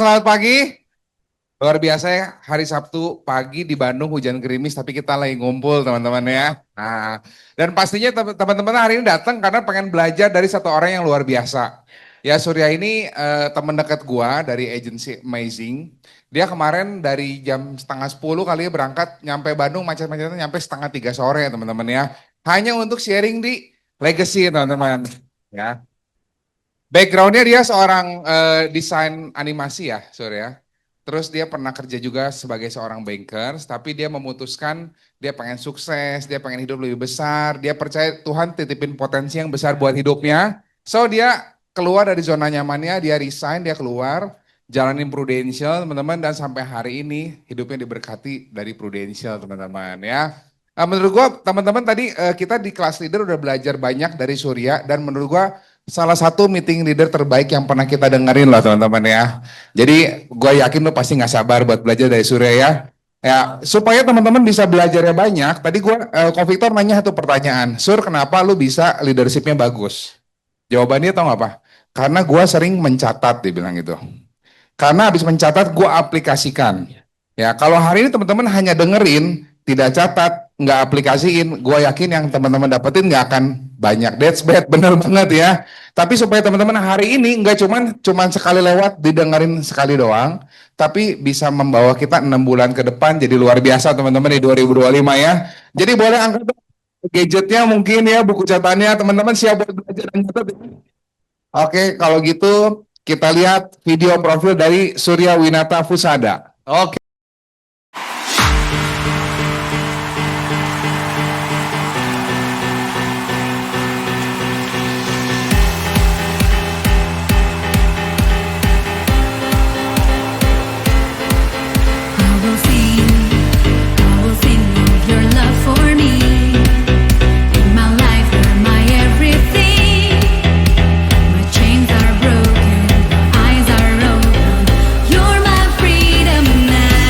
selamat pagi. Luar biasa ya, hari Sabtu pagi di Bandung hujan gerimis tapi kita lagi ngumpul teman-teman ya. Nah, dan pastinya teman-teman hari ini datang karena pengen belajar dari satu orang yang luar biasa. Ya Surya ini teman dekat gua dari agency Amazing. Dia kemarin dari jam setengah 10 kali ya berangkat nyampe Bandung macet-macetnya nyampe setengah 3 sore ya teman-teman ya. Hanya untuk sharing di Legacy teman-teman. Ya. Backgroundnya dia seorang desain animasi ya, Surya. Terus dia pernah kerja juga sebagai seorang bankers, tapi dia memutuskan dia pengen sukses, dia pengen hidup lebih besar, dia percaya Tuhan titipin potensi yang besar buat hidupnya. So dia keluar dari zona nyamannya, dia resign, dia keluar, jalanin Prudential teman-teman, dan sampai hari ini hidupnya diberkati dari Prudential teman-teman ya. Menurut gua teman-teman tadi kita di kelas leader udah belajar banyak dari Surya, dan menurut gua salah satu meeting leader terbaik yang pernah kita dengerin lah teman-teman ya. Jadi gue yakin lo pasti nggak sabar buat belajar dari Surya ya. Ya supaya teman-teman bisa belajarnya banyak. Tadi gue, Ko Victor nanya satu pertanyaan. Sur, kenapa lu bisa leadershipnya bagus? Jawabannya tau nggak apa? Karena gue sering mencatat, dia bilang gitu. Karena habis mencatat gue aplikasikan. Ya kalau hari ini teman-teman hanya dengerin, tidak catat, nggak aplikasiin, gue yakin yang teman-teman dapetin nggak akan banyak. That's bad, bener banget ya. Tapi supaya teman-teman hari ini nggak cuman sekali lewat didengerin sekali doang, tapi bisa membawa kita 6 bulan ke depan jadi luar biasa teman-teman di 2025 ya. Jadi boleh angkat gadgetnya mungkin ya, buku catatannya teman-teman siap buat belajar dan catat. Oke, kalau gitu kita lihat video profil dari Surya Winata Fusada. Oke. Chains are broken, eyes are open. You're my freedom now.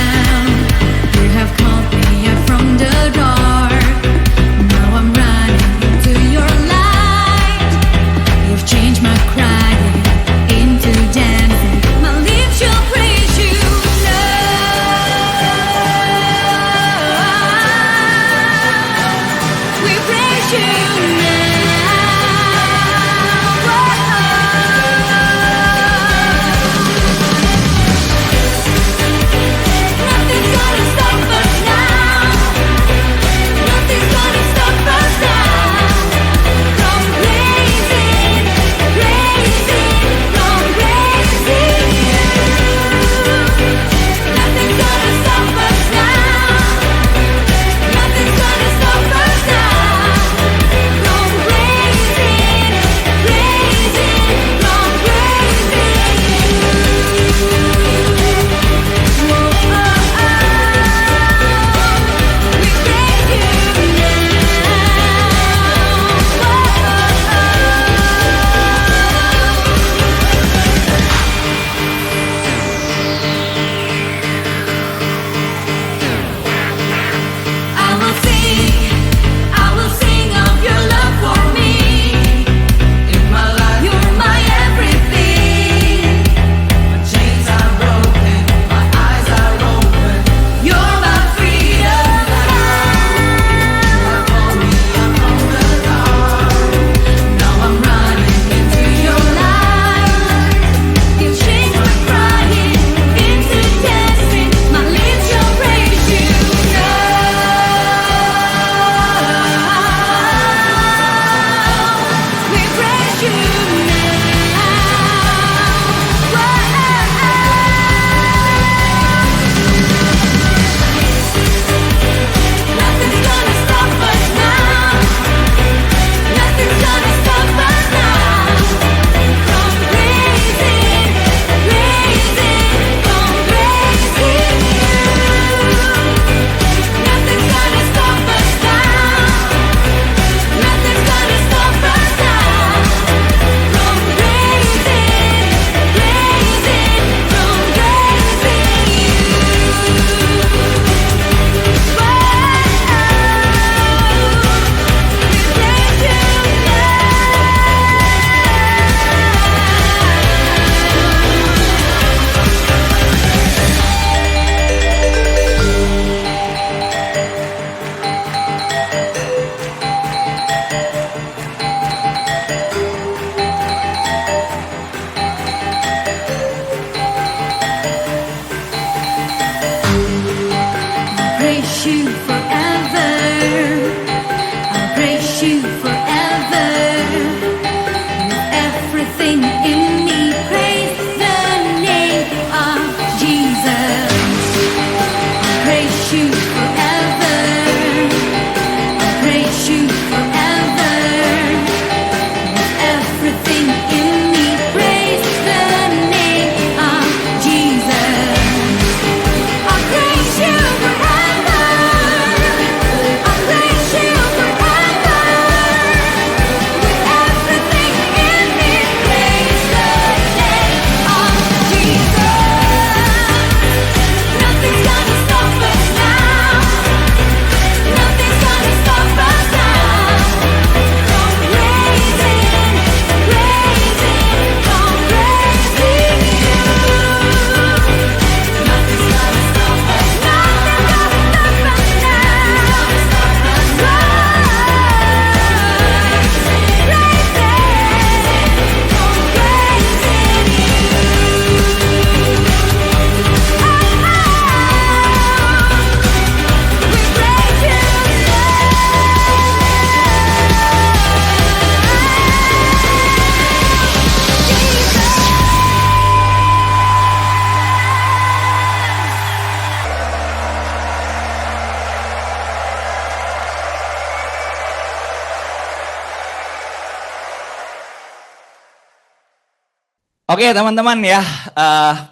Oke teman-teman ya,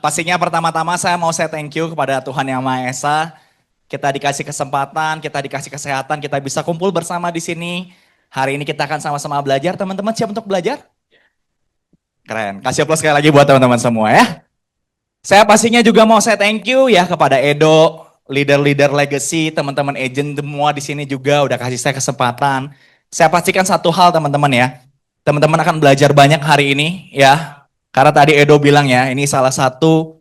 pastinya pertama-tama saya thank you kepada Tuhan Yang Maha Esa. Kita dikasih kesempatan, kita dikasih kesehatan, kita bisa kumpul bersama di sini. Hari ini kita akan sama-sama belajar. Teman-teman siap untuk belajar? Keren. Kasih aplaus sekali lagi buat teman-teman semua ya. Saya pastinya juga saya thank you ya kepada Edo, leader-leader legacy, teman-teman agent semua di sini juga udah kasih saya kesempatan. Saya pastikan satu hal teman-teman ya. Teman-teman akan belajar banyak hari ini ya. Karena tadi Edo bilang ya, ini salah satu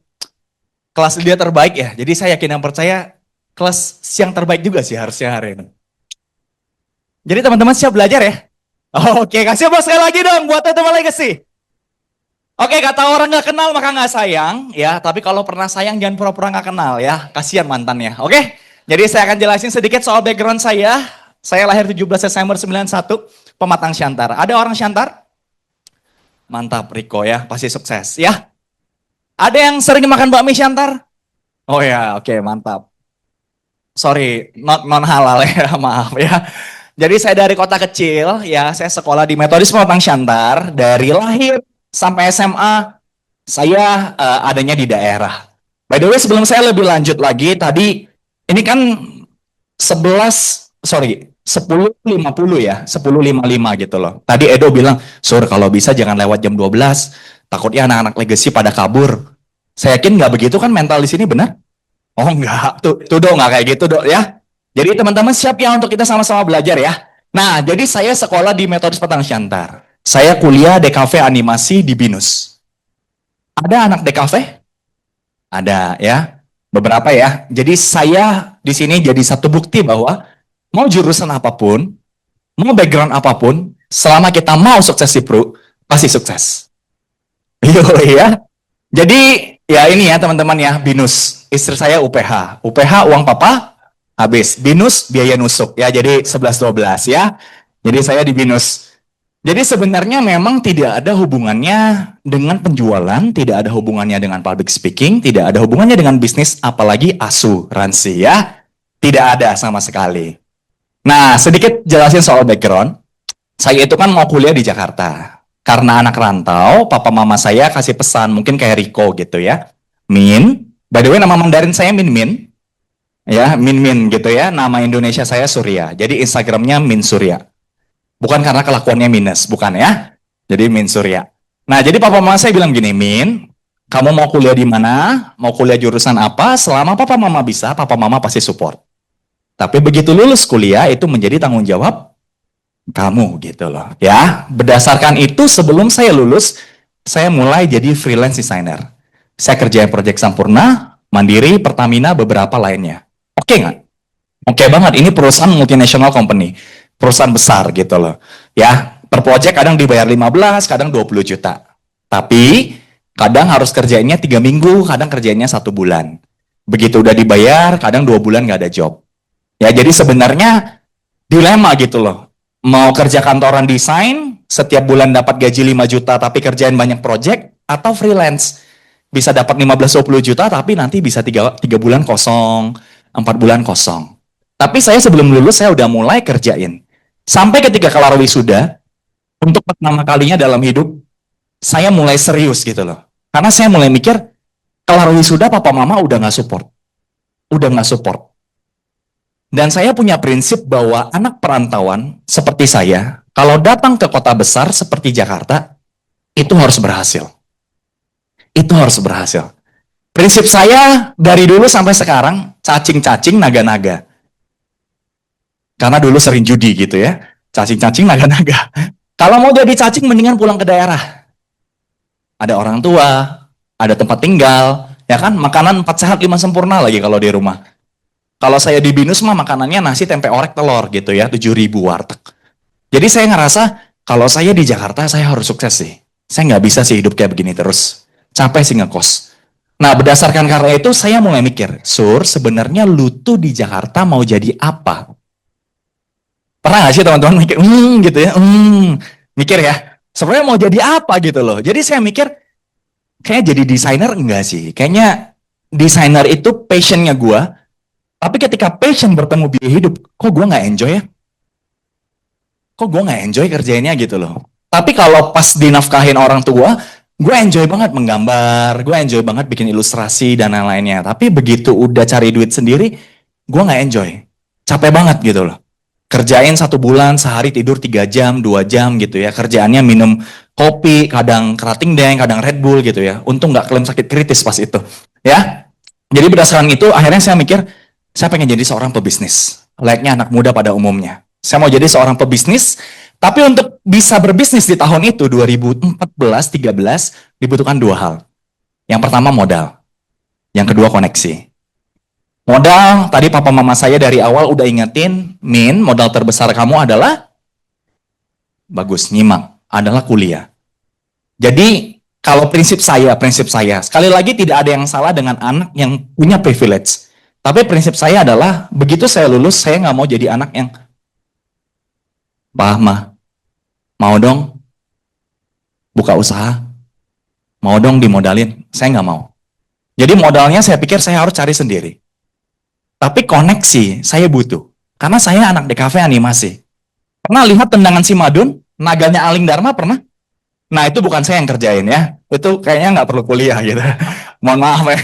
kelas dia terbaik ya. Jadi saya yakin dan percaya kelas yang terbaik juga sih harusnya hari ini. Jadi teman-teman siap belajar ya? Oke, kasih aplaus sekali lagi dong buat teman-teman legacy. Oke, kata orang nggak kenal maka nggak sayang ya. Tapi kalau pernah sayang jangan pura-pura nggak kenal ya. Kasihan mantannya. Oke, jadi saya akan jelasin sedikit soal background saya. Saya lahir 17 Desember 91, Pematang Siantar. Ada orang Siantar? Mantap Riko ya, pasti sukses ya. Ada yang sering makan bakmi Siantar? Oh ya, oke mantap. Sorry, non halal ya, maaf ya. Jadi saya dari kota kecil ya, saya sekolah di Metodis Pematang Siantar. Dari lahir sampai SMA, saya adanya di daerah. By the way, sebelum saya lebih lanjut lagi, tadi ini kan 10.50 ya, 10.55 gitu loh. Tadi Edo bilang, Sur kalau bisa jangan lewat jam 12, takutnya anak-anak legacy pada kabur. Saya yakin nggak begitu kan mental di sini benar? Oh enggak, tuh dong nggak kayak gitu dong ya. Jadi teman-teman siap ya untuk kita sama-sama belajar ya. Nah, jadi saya sekolah di Metodis Pematang Siantar. Saya kuliah DKV animasi di BINUS. Ada anak DKV? Ada ya, beberapa ya. Jadi saya di sini jadi satu bukti bahwa mau jurusan apapun, mau background apapun, selama kita mau sukses di Pro, pasti sukses. Iya ya. Jadi ya ini ya teman-teman ya, BINUS. Istri saya UPH. UPH uang papa habis. BINUS biaya nusuk ya, jadi 11-12 ya. Jadi saya di BINUS. Jadi sebenarnya memang tidak ada hubungannya dengan penjualan, tidak ada hubungannya dengan public speaking, tidak ada hubungannya dengan bisnis, apalagi asuransi ya. Tidak ada sama sekali. Nah, sedikit jelasin soal background. Saya itu kan mau kuliah di Jakarta. Karena anak rantau, papa mama saya kasih pesan, mungkin kayak Riko gitu ya. Min, by the way nama Mandarin saya Min Min. Ya, Min Min gitu ya. Nama Indonesia saya Surya. Jadi Instagramnya Min Surya. Bukan karena kelakuannya minus, bukan ya. Jadi Min Surya. Nah, jadi papa mama saya bilang gini, Min, kamu mau kuliah di mana? Mau kuliah jurusan apa? Selama papa mama bisa, papa mama pasti support. Tapi begitu lulus kuliah itu menjadi tanggung jawab kamu gitu loh. Ya, berdasarkan itu sebelum saya lulus, saya mulai jadi freelance designer. Saya kerjain proyek Sampurna, Mandiri, Pertamina, beberapa lainnya. Oke nggak? Oke banget, ini perusahaan multinational company. Perusahaan besar gitu loh. Ya, per proyek kadang dibayar 15, kadang 20 juta. Tapi kadang harus kerjainnya 3 minggu, kadang kerjainnya 1 bulan. Begitu udah dibayar, kadang 2 bulan nggak ada job. Ya, jadi sebenarnya dilema gitu loh. Mau kerja kantoran desain, setiap bulan dapat gaji 5 juta tapi kerjain banyak project, atau freelance. Bisa dapat 15-20 juta tapi nanti bisa 3 bulan kosong, 4 bulan kosong. Tapi saya sebelum lulus saya udah mulai kerjain. Sampai ketika kelar wisuda, untuk pertama kalinya dalam hidup, saya mulai serius gitu loh. Karena saya mulai mikir, kelar wisuda papa mama udah nggak support. Udah nggak support. Dan saya punya prinsip bahwa anak perantauan seperti saya, kalau datang ke kota besar seperti Jakarta, itu harus berhasil. Itu harus berhasil. Prinsip saya dari dulu sampai sekarang, cacing-cacing, naga-naga. Karena dulu sering judi gitu ya. Cacing-cacing, naga-naga. Kalau mau jadi cacing, mendingan pulang ke daerah. Ada orang tua, ada tempat tinggal, ya kan? Makanan 4 sehat 5 sempurna lagi kalau di rumah. Kalau saya di BINUS mah makanannya nasi, tempe orek, telur gitu ya, 7.000 warteg. Jadi saya ngerasa, kalau saya di Jakarta, saya harus sukses sih. Saya nggak bisa sih hidup kayak begini terus. Capek sih ngekos. Nah, berdasarkan karena itu, saya mulai mikir, Sur, sebenarnya lu tuh di Jakarta mau jadi apa? Pernah nggak sih teman-teman mikir, gitu ya, mikir ya, sebenarnya mau jadi apa gitu loh. Jadi saya mikir, kayak jadi desainer enggak sih. Kayaknya desainer itu passionnya gue, tapi ketika passion bertemu biaya hidup, kok gue nggak enjoy ya? Kok gue nggak enjoy kerjainnya gitu loh. Tapi kalau pas dinafkahin orang tua, Gue enjoy banget menggambar, gue enjoy banget bikin ilustrasi dan lain-lainnya. Tapi begitu udah cari duit sendiri, gue nggak enjoy. Capek banget gitu loh. Kerjain 1 bulan, sehari tidur 3 jam, 2 jam gitu ya. Kerjaannya minum kopi, kadang kerating deng, kadang Red Bull gitu ya. Untung nggak klaim sakit kritis pas itu. Ya, jadi berdasarkan itu akhirnya saya mikir, saya pengen jadi seorang pebisnis. Layaknya anak muda pada umumnya. Saya mau jadi seorang pebisnis, tapi untuk bisa berbisnis di tahun itu 2014-13 dibutuhkan 2 hal. Yang pertama modal, yang kedua koneksi. Modal, tadi papa mama saya dari awal udah ingetin, Min, modal terbesar kamu adalah bagus, nyimak, adalah kuliah. Jadi kalau prinsip saya, sekali lagi tidak ada yang salah dengan anak yang punya privilege. Tapi prinsip saya adalah, begitu saya lulus, saya nggak mau jadi anak yang, Pak, mau dong buka usaha, mau dong dimodalin, saya nggak mau. Jadi modalnya saya pikir saya harus cari sendiri. Tapi koneksi saya butuh. Karena saya anak DKV animasi. Pernah lihat tendangan si Madun? Naganya Aling Dharma pernah? Nah itu bukan saya yang kerjain ya. Itu kayaknya nggak perlu kuliah gitu. Mohon maaf ya.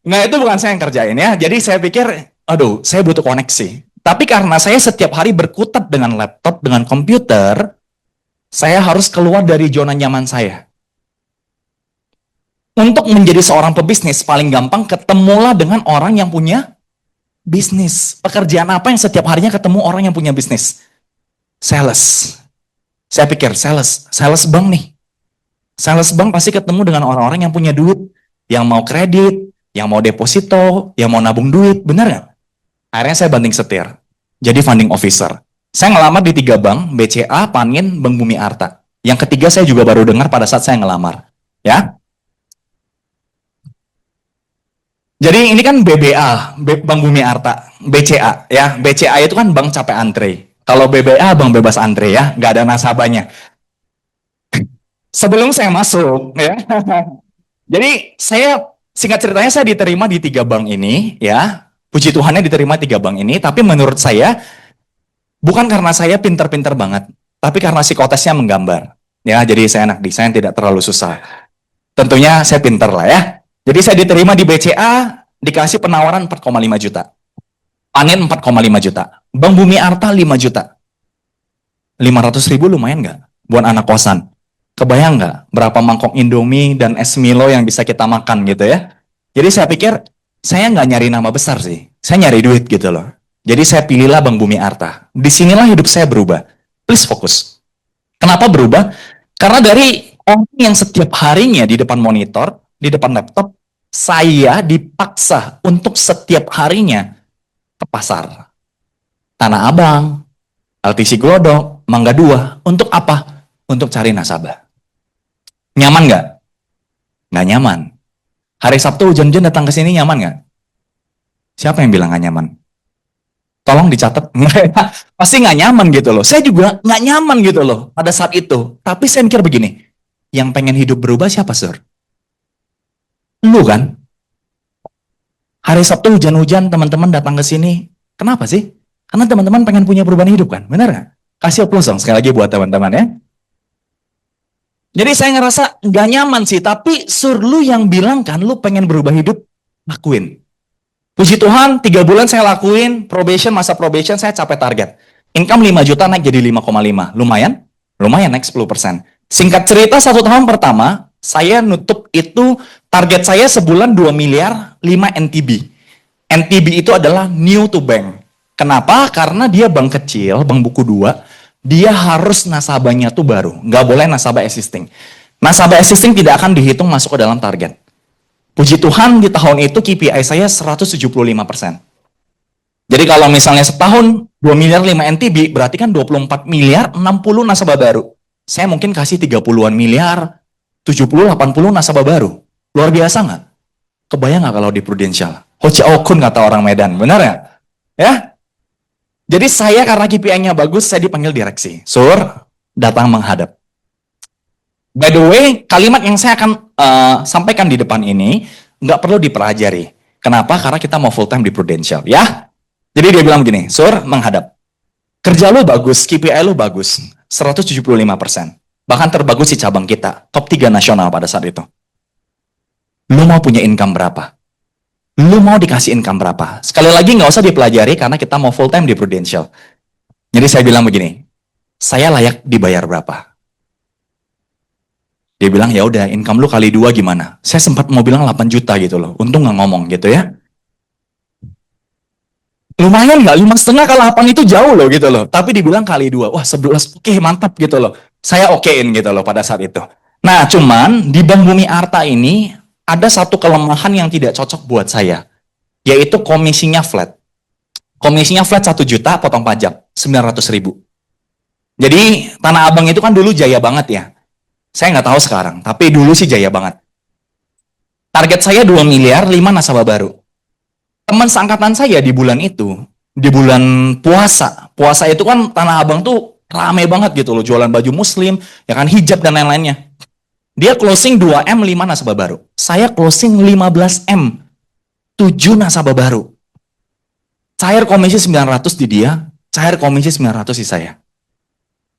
Nah itu bukan saya yang kerjain ya. Jadi saya pikir, aduh saya butuh koneksi. Tapi karena saya setiap hari berkutat dengan laptop, dengan komputer, saya harus keluar dari zona nyaman saya. Untuk menjadi seorang pebisnis, paling gampang ketemulah dengan orang yang punya bisnis. Pekerjaan apa yang setiap harinya ketemu orang yang punya bisnis? Sales. Saya pikir sales bank nih. Sales bank pasti ketemu dengan orang-orang yang punya duit, yang mau kredit, yang mau deposito, yang mau nabung duit, benar nggak? Akhirnya saya banting setir, jadi funding officer. Saya ngelamar di 3 bank, BCA, Panin, Bank Bumi Arta. Yang ketiga saya juga baru dengar pada saat saya ngelamar. Ya, jadi ini kan BBA, Bank Bumi Arta, BCA ya. BCA itu kan bank capek antre. Kalau BBA bank bebas antre ya, nggak ada nasabahnya. Sebelum saya masuk ya. Jadi saya singkat ceritanya saya diterima di 3 bank ini ya. Puji Tuhannya diterima 3 bank ini, tapi menurut saya bukan karena saya pinter-pinter banget, tapi karena psikotesnya menggambar. Ya, jadi saya anak desain tidak terlalu susah. Tentunya saya pinter lah ya. Jadi saya diterima di BCA, dikasih penawaran 4,5 juta. Panin 4,5 juta. Bank Bumi Arta 5 juta. 500.000 lumayan nggak? Buat anak kosan. Kebayang nggak berapa mangkok Indomie dan es Milo yang bisa kita makan gitu ya? Jadi saya pikir, saya nggak nyari nama besar sih. Saya nyari duit gitu loh. Jadi saya pilihlah Bank Bumi Arta. Disinilah hidup saya berubah. Please fokus. Kenapa berubah? Karena dari orang yang setiap harinya di depan monitor, di depan laptop, saya dipaksa untuk setiap harinya ke pasar. Tanah Abang, LTC Glodok, Mangga 2. Untuk apa? Untuk cari nasabah. Nyaman nggak? Nggak nyaman. Hari Sabtu hujan-hujan datang ke sini nyaman nggak? Siapa yang bilang nggak nyaman? Tolong dicatat. Pasti nggak nyaman gitu loh. Saya juga nggak nyaman gitu loh pada saat itu. Tapi saya mikir begini, yang pengen hidup berubah siapa, Sur? Lu kan? Hari Sabtu hujan-hujan teman-teman datang ke sini. Kenapa sih? Karena teman-teman pengen punya perubahan hidup kan? Benar nggak? Kasih aplaus dong sekali lagi buat teman-teman ya. Jadi saya ngerasa nggak nyaman sih, tapi Sur, lu yang bilang kan lu pengen berubah hidup, lakuin. Puji Tuhan, 3 bulan saya lakuin, masa probation saya capai target. Income 5 juta naik jadi 5,5. Lumayan? Lumayan naik 10%. Singkat cerita 1 tahun pertama, saya nutup itu, target saya sebulan 2 miliar 5 NTB. NTB itu adalah new to bank. Kenapa? Karena dia bank kecil, bank buku 2, dia harus nasabahnya tuh baru. Nggak boleh nasabah existing. Nasabah existing tidak akan dihitung masuk ke dalam target. Puji Tuhan di tahun itu KPI saya 175%. Jadi kalau misalnya setahun 2 miliar 5 NTB, berarti kan 24 miliar 60 nasabah baru. Saya mungkin kasih 30-an miliar, 70-80 nasabah baru. Luar biasa nggak? Kebayang nggak kalau di Prudential? Hoci Okun kata orang Medan, benar ya? Ya? Jadi saya karena KPI-nya bagus, saya dipanggil direksi. Sur, datang menghadap. By the way, kalimat yang saya akan sampaikan di depan ini nggak perlu dipelajari. Kenapa? Karena kita mau full time di Prudential, ya. Jadi dia bilang gini, Sur, menghadap. Kerja lu bagus, KPI lu bagus, 175%. Bahkan terbagus di cabang kita. Top 3 nasional pada saat itu. Lu mau punya income berapa? Lu mau dikasih income berapa? Sekali lagi nggak usah dipelajari karena kita mau full time di Prudential. Jadi saya bilang begini, saya layak dibayar berapa? Dia bilang, ya udah, income lu kali 2 gimana? Saya sempat mau bilang 8 juta gitu loh. Untung nggak ngomong gitu ya. Lumayan nggak? 5,5 ke 8 itu jauh loh gitu loh. Tapi dibilang kali 2. Wah 11, oke mantap gitu loh. Saya okein gitu loh pada saat itu. Nah cuman di Bank Bumi Arta ini ada satu kelemahan yang tidak cocok buat saya. Yaitu komisinya flat. Komisinya flat 1 juta, potong pajak 900.000. Jadi Tanah Abang itu kan dulu jaya banget ya. Saya nggak tahu sekarang, tapi dulu sih jaya banget. Target saya 2 miliar, 5 nasabah baru. Teman seangkatan saya di bulan itu, di bulan puasa. Puasa itu kan Tanah Abang tuh rame banget gitu loh, jualan baju muslim, ya kan hijab dan lain-lainnya. Dia closing 2M 5 nasabah baru. Saya closing 15M 7 nasabah baru. Cair komisi 900 di dia, cair komisi 900 di saya.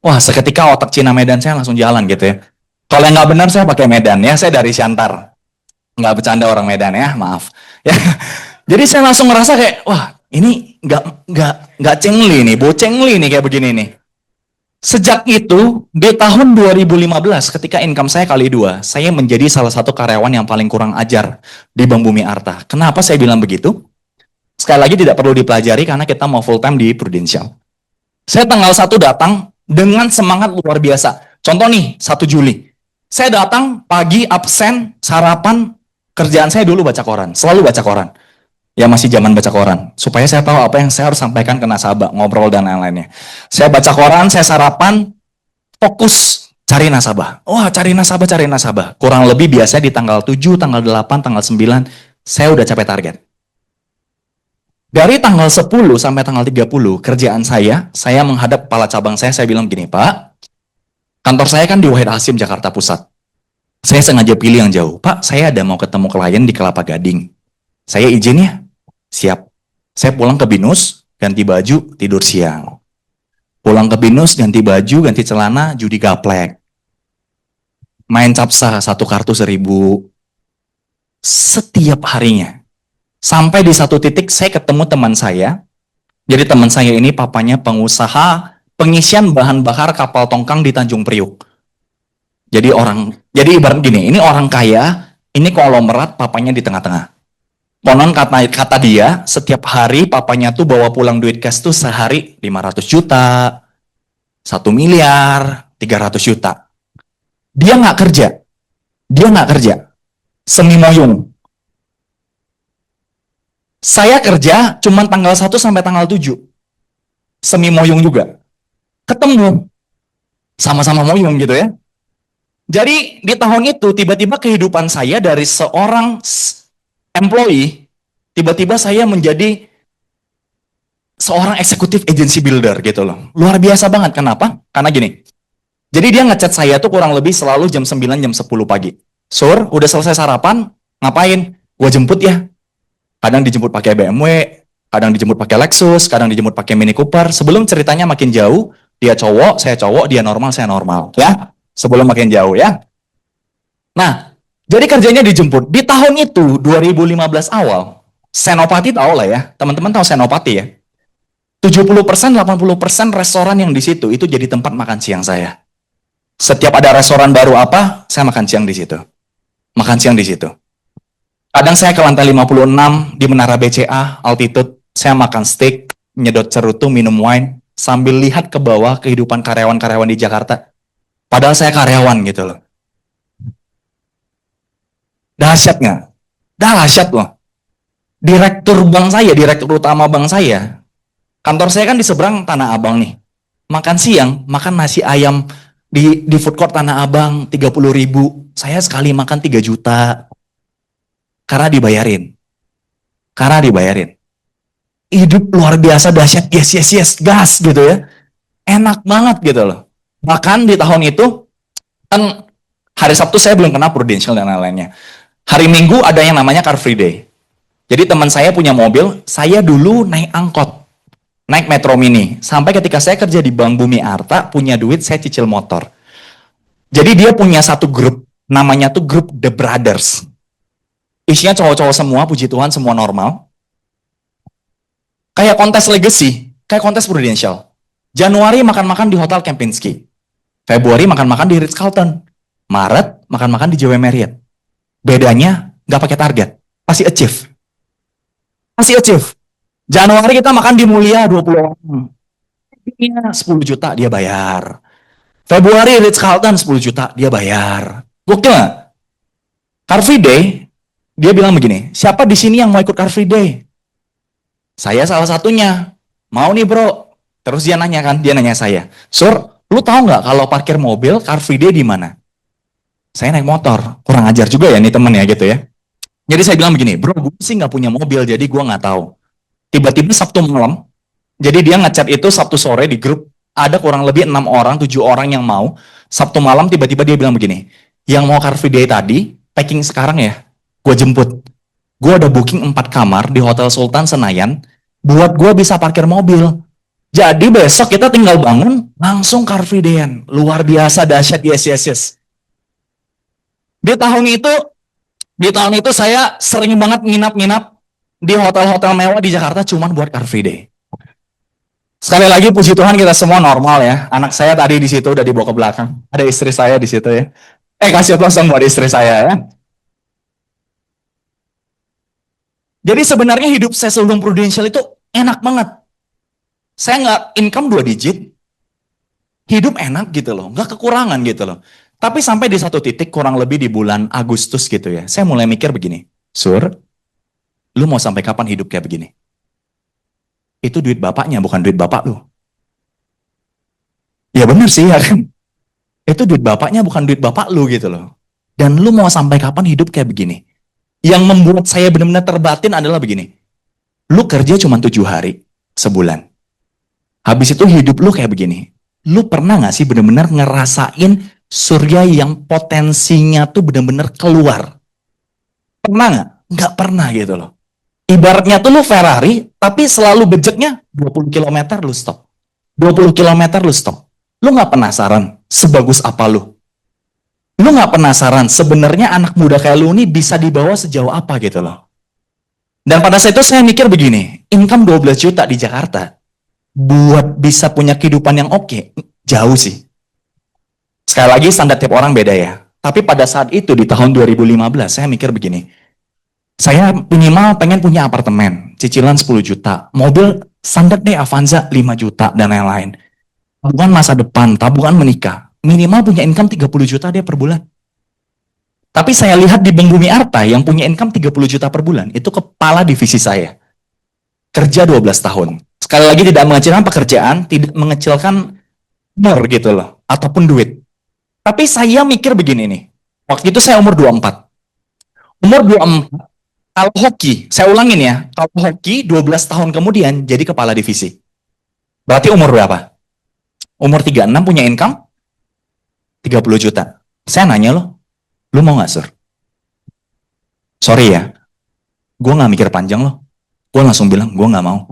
Wah, seketika otak Cina Medan saya langsung jalan gitu ya. Kalau yang nggak benar saya pakai Medan ya, saya dari Siantar. Nggak bercanda orang Medan ya, maaf. Ya. Jadi saya langsung ngerasa kayak, wah ini nggak cengli nih, bocengli nih kayak begini nih. Sejak itu, di tahun 2015 ketika income saya kali 2, saya menjadi salah satu karyawan yang paling kurang ajar di Bank Bumi Arta. Kenapa saya bilang begitu? Sekali lagi tidak perlu dipelajari karena kita mau full time di Prudential. Saya tanggal 1 datang dengan semangat luar biasa. Contoh nih, 1 Juli. Saya datang pagi, absen, sarapan, kerjaan saya dulu baca koran. Selalu baca koran. Ya masih zaman baca koran. Supaya saya tahu apa yang saya harus sampaikan ke nasabah, ngobrol dan lain-lainnya. Saya baca koran, saya sarapan, fokus cari nasabah. Wah, cari nasabah, cari nasabah. Kurang lebih biasa di tanggal 7, tanggal 8, tanggal 9, saya udah capai target. Dari tanggal 10 sampai tanggal 30, kerjaan saya menghadap kepala cabang saya bilang gini, Pak, kantor saya kan di Wahid Hasim, Jakarta Pusat. Saya sengaja pilih yang jauh. Pak, saya ada mau ketemu klien di Kelapa Gading. Saya izin ya? Siap. Saya pulang ke Binus, ganti baju, tidur siang. Pulang ke Binus, ganti baju, ganti celana, judi gaplek. Main capsa, 1 kartu 1.000. Setiap harinya. Sampai di satu titik saya ketemu teman saya. Jadi teman saya ini papanya pengusaha pengisian bahan bakar kapal tongkang di Tanjung Priuk. Jadi ibarat gini, ini orang kaya, ini konglomerat, papanya di tengah-tengah. Konon kata dia, setiap hari papanya tuh bawa pulang duit cash tuh sehari 500 juta, 1 miliar, 300 juta. Dia nggak kerja, semi moyung. Saya kerja cuma tanggal 1 sampai tanggal 7. Semi moyung juga. Ketemu. Sama-sama moyung gitu ya. Jadi di tahun itu tiba-tiba kehidupan saya dari seorang employee, tiba-tiba saya menjadi seorang eksekutif agency builder gitu loh. Luar biasa banget. Kenapa? Karena gini. Jadi dia ngechat saya tuh kurang lebih selalu jam 9, jam 10 pagi. Sur, udah selesai sarapan? Ngapain? Gua jemput ya. Kadang dijemput pakai BMW, kadang dijemput pakai Lexus, kadang dijemput pakai Mini Cooper. Sebelum ceritanya makin jauh, dia cowok, saya cowok, dia normal, saya normal. Ya, sebelum makin jauh ya. Nah, jadi kerjanya dijemput. Di tahun itu, 2015 awal, Senopati tahu lah ya. Teman-teman tahu Senopati ya. 70%, 80% restoran yang di situ, itu jadi tempat makan siang saya. Setiap ada restoran baru apa, saya makan siang di situ. Makan siang di situ. Kadang saya ke lantai 56 di Menara BCA, altitude, saya makan steak, nyedot cerutu, minum wine, sambil lihat ke bawah kehidupan karyawan-karyawan di Jakarta. Padahal saya karyawan gitu loh. Dahsyat nggak? Dahsyat loh. Direktur bank saya, direktur utama bank saya, kantor saya kan di seberang Tanah Abang nih. Makan siang, makan nasi ayam di food court Tanah Abang, 30.000. Saya sekali makan 3 juta. Karena dibayarin. Hidup luar biasa dahsyat, yes, gas gitu ya. Enak banget gitu loh. Bahkan di tahun itu, kan hari Sabtu saya belum kena Prudential dan lain-lainnya. Hari Minggu ada yang namanya Car Free Day. Jadi teman saya punya mobil, saya dulu naik angkot. Naik Metro Mini. Sampai ketika saya kerja di Bank Bumi Arta, punya duit, saya cicil motor. Jadi dia punya satu grup, namanya tuh grup The Brothers. Isinya cowok-cowok semua, puji Tuhan semua normal. Kayak kontes legacy, kayak kontes Prudential. Januari makan-makan di Hotel Kempinski. Februari makan-makan di Ritz-Carlton. Maret makan-makan di JW Marriott. Bedanya nggak pakai target, pasti achieve. Pasti achieve. Januari kita makan di Mulia 20 orang. 10 juta dia bayar. Februari Ritz-Carlton 10 juta dia bayar. Gokil nggak? Car Free Day, dia bilang begini, siapa di sini yang mau ikut Car Free Day? Saya salah satunya. Mau nih bro. Terus dia nanya kan, dia nanya saya, Sur, lu tahu nggak kalau parkir mobil Car Free Day di mana? Saya naik motor, kurang ajar juga ya nih temen ya gitu ya. Jadi saya bilang begini, bro, gue sih nggak punya mobil, jadi gue nggak tahu. Tiba-tiba Sabtu malam, jadi dia ngechat itu Sabtu sore di grup, ada kurang lebih 6 orang, 7 orang yang mau. Sabtu malam tiba-tiba dia bilang begini, yang mau Car Free Day tadi, packing sekarang ya, gue jemput. Gue ada booking 4 kamar di Hotel Sultan Senayan, buat gue bisa parkir mobil. Jadi besok kita tinggal bangun, langsung Car Free Day-an. Luar biasa, dahsyat, yes, yes, yes. Di tahun itu saya sering banget nginap-nginap di hotel-hotel mewah di Jakarta cuman buat Car Free Day. Sekali lagi puji Tuhan kita semua normal ya. Anak saya tadi di situ udah dibawa ke belakang. Ada istri saya di situ ya. Kasih aplaus dong buat istri saya ya. Jadi sebenarnya hidup saya sebelum Prudential itu enak banget. Saya nggak income 2 digit. Hidup enak gitu loh, nggak kekurangan gitu loh. Tapi sampai di satu titik kurang lebih di bulan Agustus gitu ya, saya mulai mikir begini, Sur, lu mau sampai kapan hidup kayak begini? Itu duit bapaknya, bukan duit bapak lu. Ya bener sih ya kan? Itu duit bapaknya, bukan duit bapak lu gitu loh. Dan lu mau sampai kapan hidup kayak begini? Yang membuat saya benar-benar terbatin adalah begini. Lu kerja cuma 7 hari, sebulan. Habis itu hidup lu kayak begini. Lu pernah gak sih benar-benar ngerasain surga yang potensinya tuh benar-benar keluar? Pernah gak? Nggak pernah gitu loh. Ibaratnya tuh lu Ferrari, tapi selalu bejeknya 20 km lu stop. 20 km lu stop. Lu gak penasaran sebagus apa lu? Lu gak penasaran sebenarnya anak muda kayak lu ini bisa dibawa sejauh apa gitu loh. Dan pada saat itu saya mikir begini, income 12 juta di Jakarta, buat bisa punya kehidupan yang oke, jauh sih. Sekali lagi standar tiap orang beda ya. Tapi pada saat itu di tahun 2015 saya mikir begini. Saya minimal pengen punya apartemen, cicilan 10 juta, mobil standar deh Avanza 5 juta dan lain-lain. Tabungan masa depan, tabungan menikah, minimal punya income 30 juta deh per bulan. Tapi saya lihat di Bank Bumi Arta yang punya income 30 juta per bulan, itu kepala divisi saya. Kerja 12 tahun. Sekali lagi tidak mengecilkan pekerjaan, tidak mengecilkan umur gitu loh, ataupun duit. Tapi saya mikir begini nih, waktu itu saya umur 24. Umur 24, kalau hoki, saya ulangin ya, kalau hoki 12 tahun kemudian jadi kepala divisi. Berarti umur berapa? Umur 36 punya income 30 juta. Saya nanya lo, lu mau gak Sur? Sorry ya, gue gak mikir panjang loh. Gue langsung bilang, gue gak mau.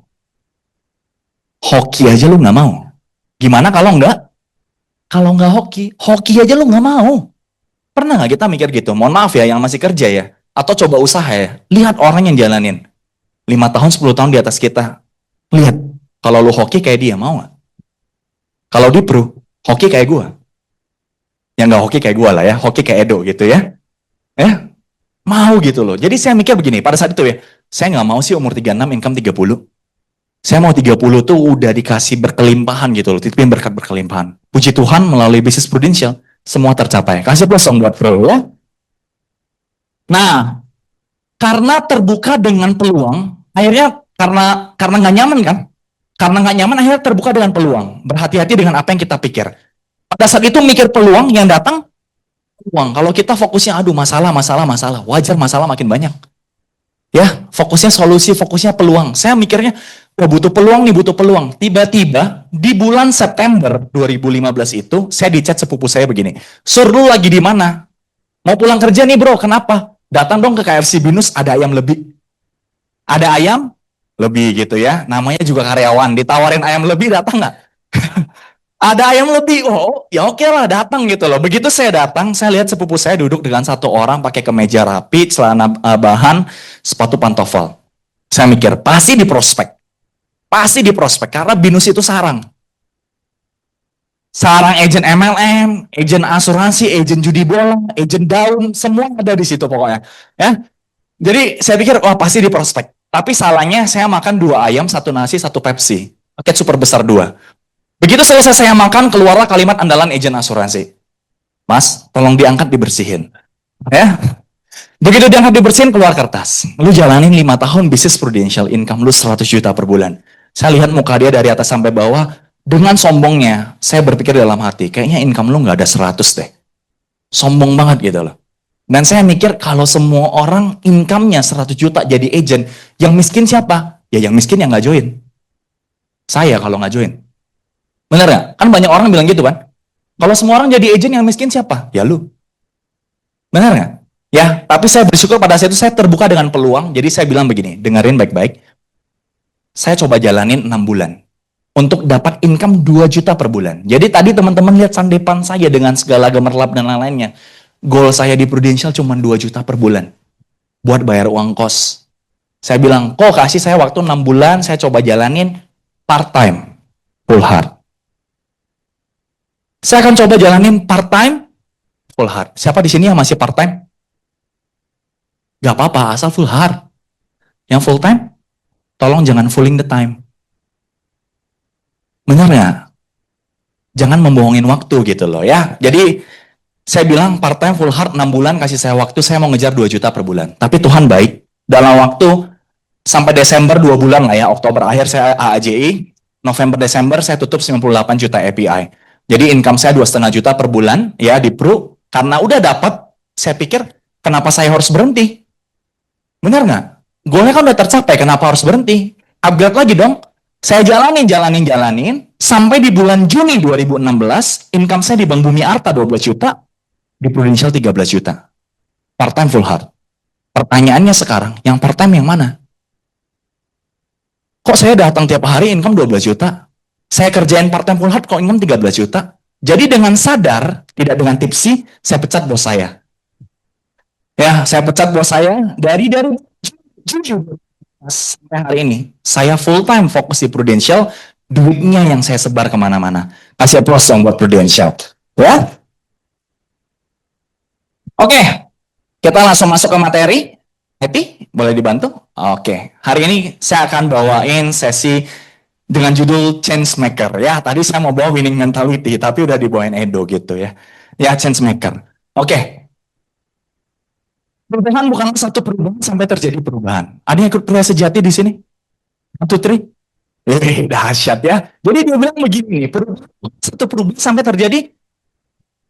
Hoki aja lu gak mau. Gimana kalau enggak? Kalau nggak hoki aja lu nggak mau. Pernah nggak kita mikir gitu? Mohon maaf ya yang masih kerja ya. Atau coba usaha ya. Lihat orang yang jalanin. 5 tahun, 10 tahun di atas kita. Lihat. Kalau lu hoki kayak dia, mau nggak? Kalau di Pro, hoki kayak gua. Yang nggak hoki kayak gua lah ya. Hoki kayak Edo gitu ya. Mau gitu loh. Jadi saya mikir begini. Pada saat itu ya. Saya nggak mau sih umur 36, income 30. Saya mau 30 tuh udah dikasih berkelimpahan gitu loh. Titipin berkat berkelimpahan. Puji Tuhan melalui bisnis Prudential, semua tercapai. Kasih plus dong buat Bro ya. Nah, karena terbuka dengan peluang, akhirnya karena nggak nyaman kan? Karena nggak nyaman akhirnya terbuka dengan peluang. Berhati-hati dengan apa yang kita pikir. Pada saat itu mikir peluang yang datang, peluang. Kalau kita fokusnya, aduh masalah, wajar masalah makin banyak. Ya, fokusnya solusi, fokusnya peluang. Saya mikirnya, butuh peluang nih, butuh peluang. Tiba-tiba di bulan September 2015 itu, saya dicat sepupu saya begini. Sur, lu lagi di mana? Mau pulang kerja nih bro, kenapa? Datang dong ke KFC Binus, ada ayam lebih. Ada ayam lebih gitu ya. Namanya juga karyawan, ditawarin ayam lebih, datang nggak? Ada ayam lebih, oh ya oke lah datang gitu loh. Begitu saya datang, saya lihat sepupu saya duduk dengan satu orang pakai kemeja rapi, celana bahan, sepatu pantofel. Saya mikir, pasti di prospek karena binus itu sarang. Sarang agen MLM, agen asuransi, agen judi bola, agen daun, semua ada di situ pokoknya. Ya, jadi saya pikir, wah pasti di prospek. Tapi salahnya saya makan 2 ayam, 1 nasi, 1 Pepsi. Paket super besar 2. Begitu selesai saya makan, keluarlah kalimat andalan agen asuransi. Mas, tolong diangkat dibersihin. Ya, begitu diangkat dibersihin, keluar kertas. Lu jalanin 5 tahun bisnis prudential, income lu 100 juta per bulan. Saya lihat muka dia dari atas sampai bawah, dengan sombongnya, saya berpikir dalam hati, kayaknya income lu nggak ada 100 deh. Sombong banget gitu loh. Dan saya mikir kalau semua orang income-nya 100 juta jadi agent, yang miskin siapa? Ya yang miskin yang nggak join. Saya kalau nggak join. Bener nggak? Kan banyak orang bilang gitu kan? Kalau semua orang jadi agent yang miskin siapa? Ya lu. Bener nggak? Ya, tapi saya bersyukur pada saat itu saya terbuka dengan peluang. Jadi saya bilang begini, dengerin baik-baik. Saya coba jalanin 6 bulan. Untuk dapat income 2 juta per bulan. Jadi tadi teman-teman lihat sandepan saya dengan segala gemerlap dan lain-lainnya. Goal saya di Prudential cuma 2 juta per bulan. Buat bayar uang kos. Saya bilang, kok kasih saya waktu 6 bulan, saya coba jalanin part-time. Full hard. Saya akan coba jalanin part-time, full hard. Siapa di sini yang masih part-time? Gak apa-apa, asal full hard. Yang full-time, tolong jangan fooling the time. Benar nggak? Jangan membohongin waktu gitu loh ya. Jadi, saya bilang part-time, full hard, 6 bulan, kasih saya waktu, saya mau ngejar 2 juta per bulan. Tapi Tuhan baik, dalam waktu sampai Desember 2 bulan lah ya, Oktober akhir saya AAJI, November Desember saya tutup 98 juta API. Jadi income saya 2,5 juta per bulan ya di Pru. Karena udah dapat, saya pikir kenapa saya harus berhenti? Benar nggak? Goalnya kan udah tercapai, kenapa harus berhenti? Upgrade lagi dong. Saya jalanin. Sampai di bulan Juni 2016, income saya di Bank Bumi Arta 12 juta, di Prudential 13 juta. Part-time full hard. Pertanyaannya sekarang, yang part-time yang mana? Kok saya datang tiap hari income 12 juta? Saya kerjain part-time full hard kok income 13 juta. Jadi dengan sadar, tidak dengan tipsi, saya pecat bos saya. Ya, saya pecat bos saya dari sampai hari ini. Saya full time fokus di Prudential, duitnya yang saya sebar kemana-mana. Kasih aplaus dong buat Prudential. Ya. Oke, kita langsung masuk ke materi. Happy? Boleh dibantu? Oke, hari ini saya akan bawain sesi dengan judul Change Maker. Ya, tadi saya mau bawa winning mentality, tapi udah dibawain Edo gitu ya. Ya, Change Maker. Oke. Perubahan bukan satu perubahan sampai terjadi perubahan. Ada yang ikut pria sejati di sini? 1, 3. Dahsyat ya. Jadi dia bilang begini, satu perubahan sampai terjadi.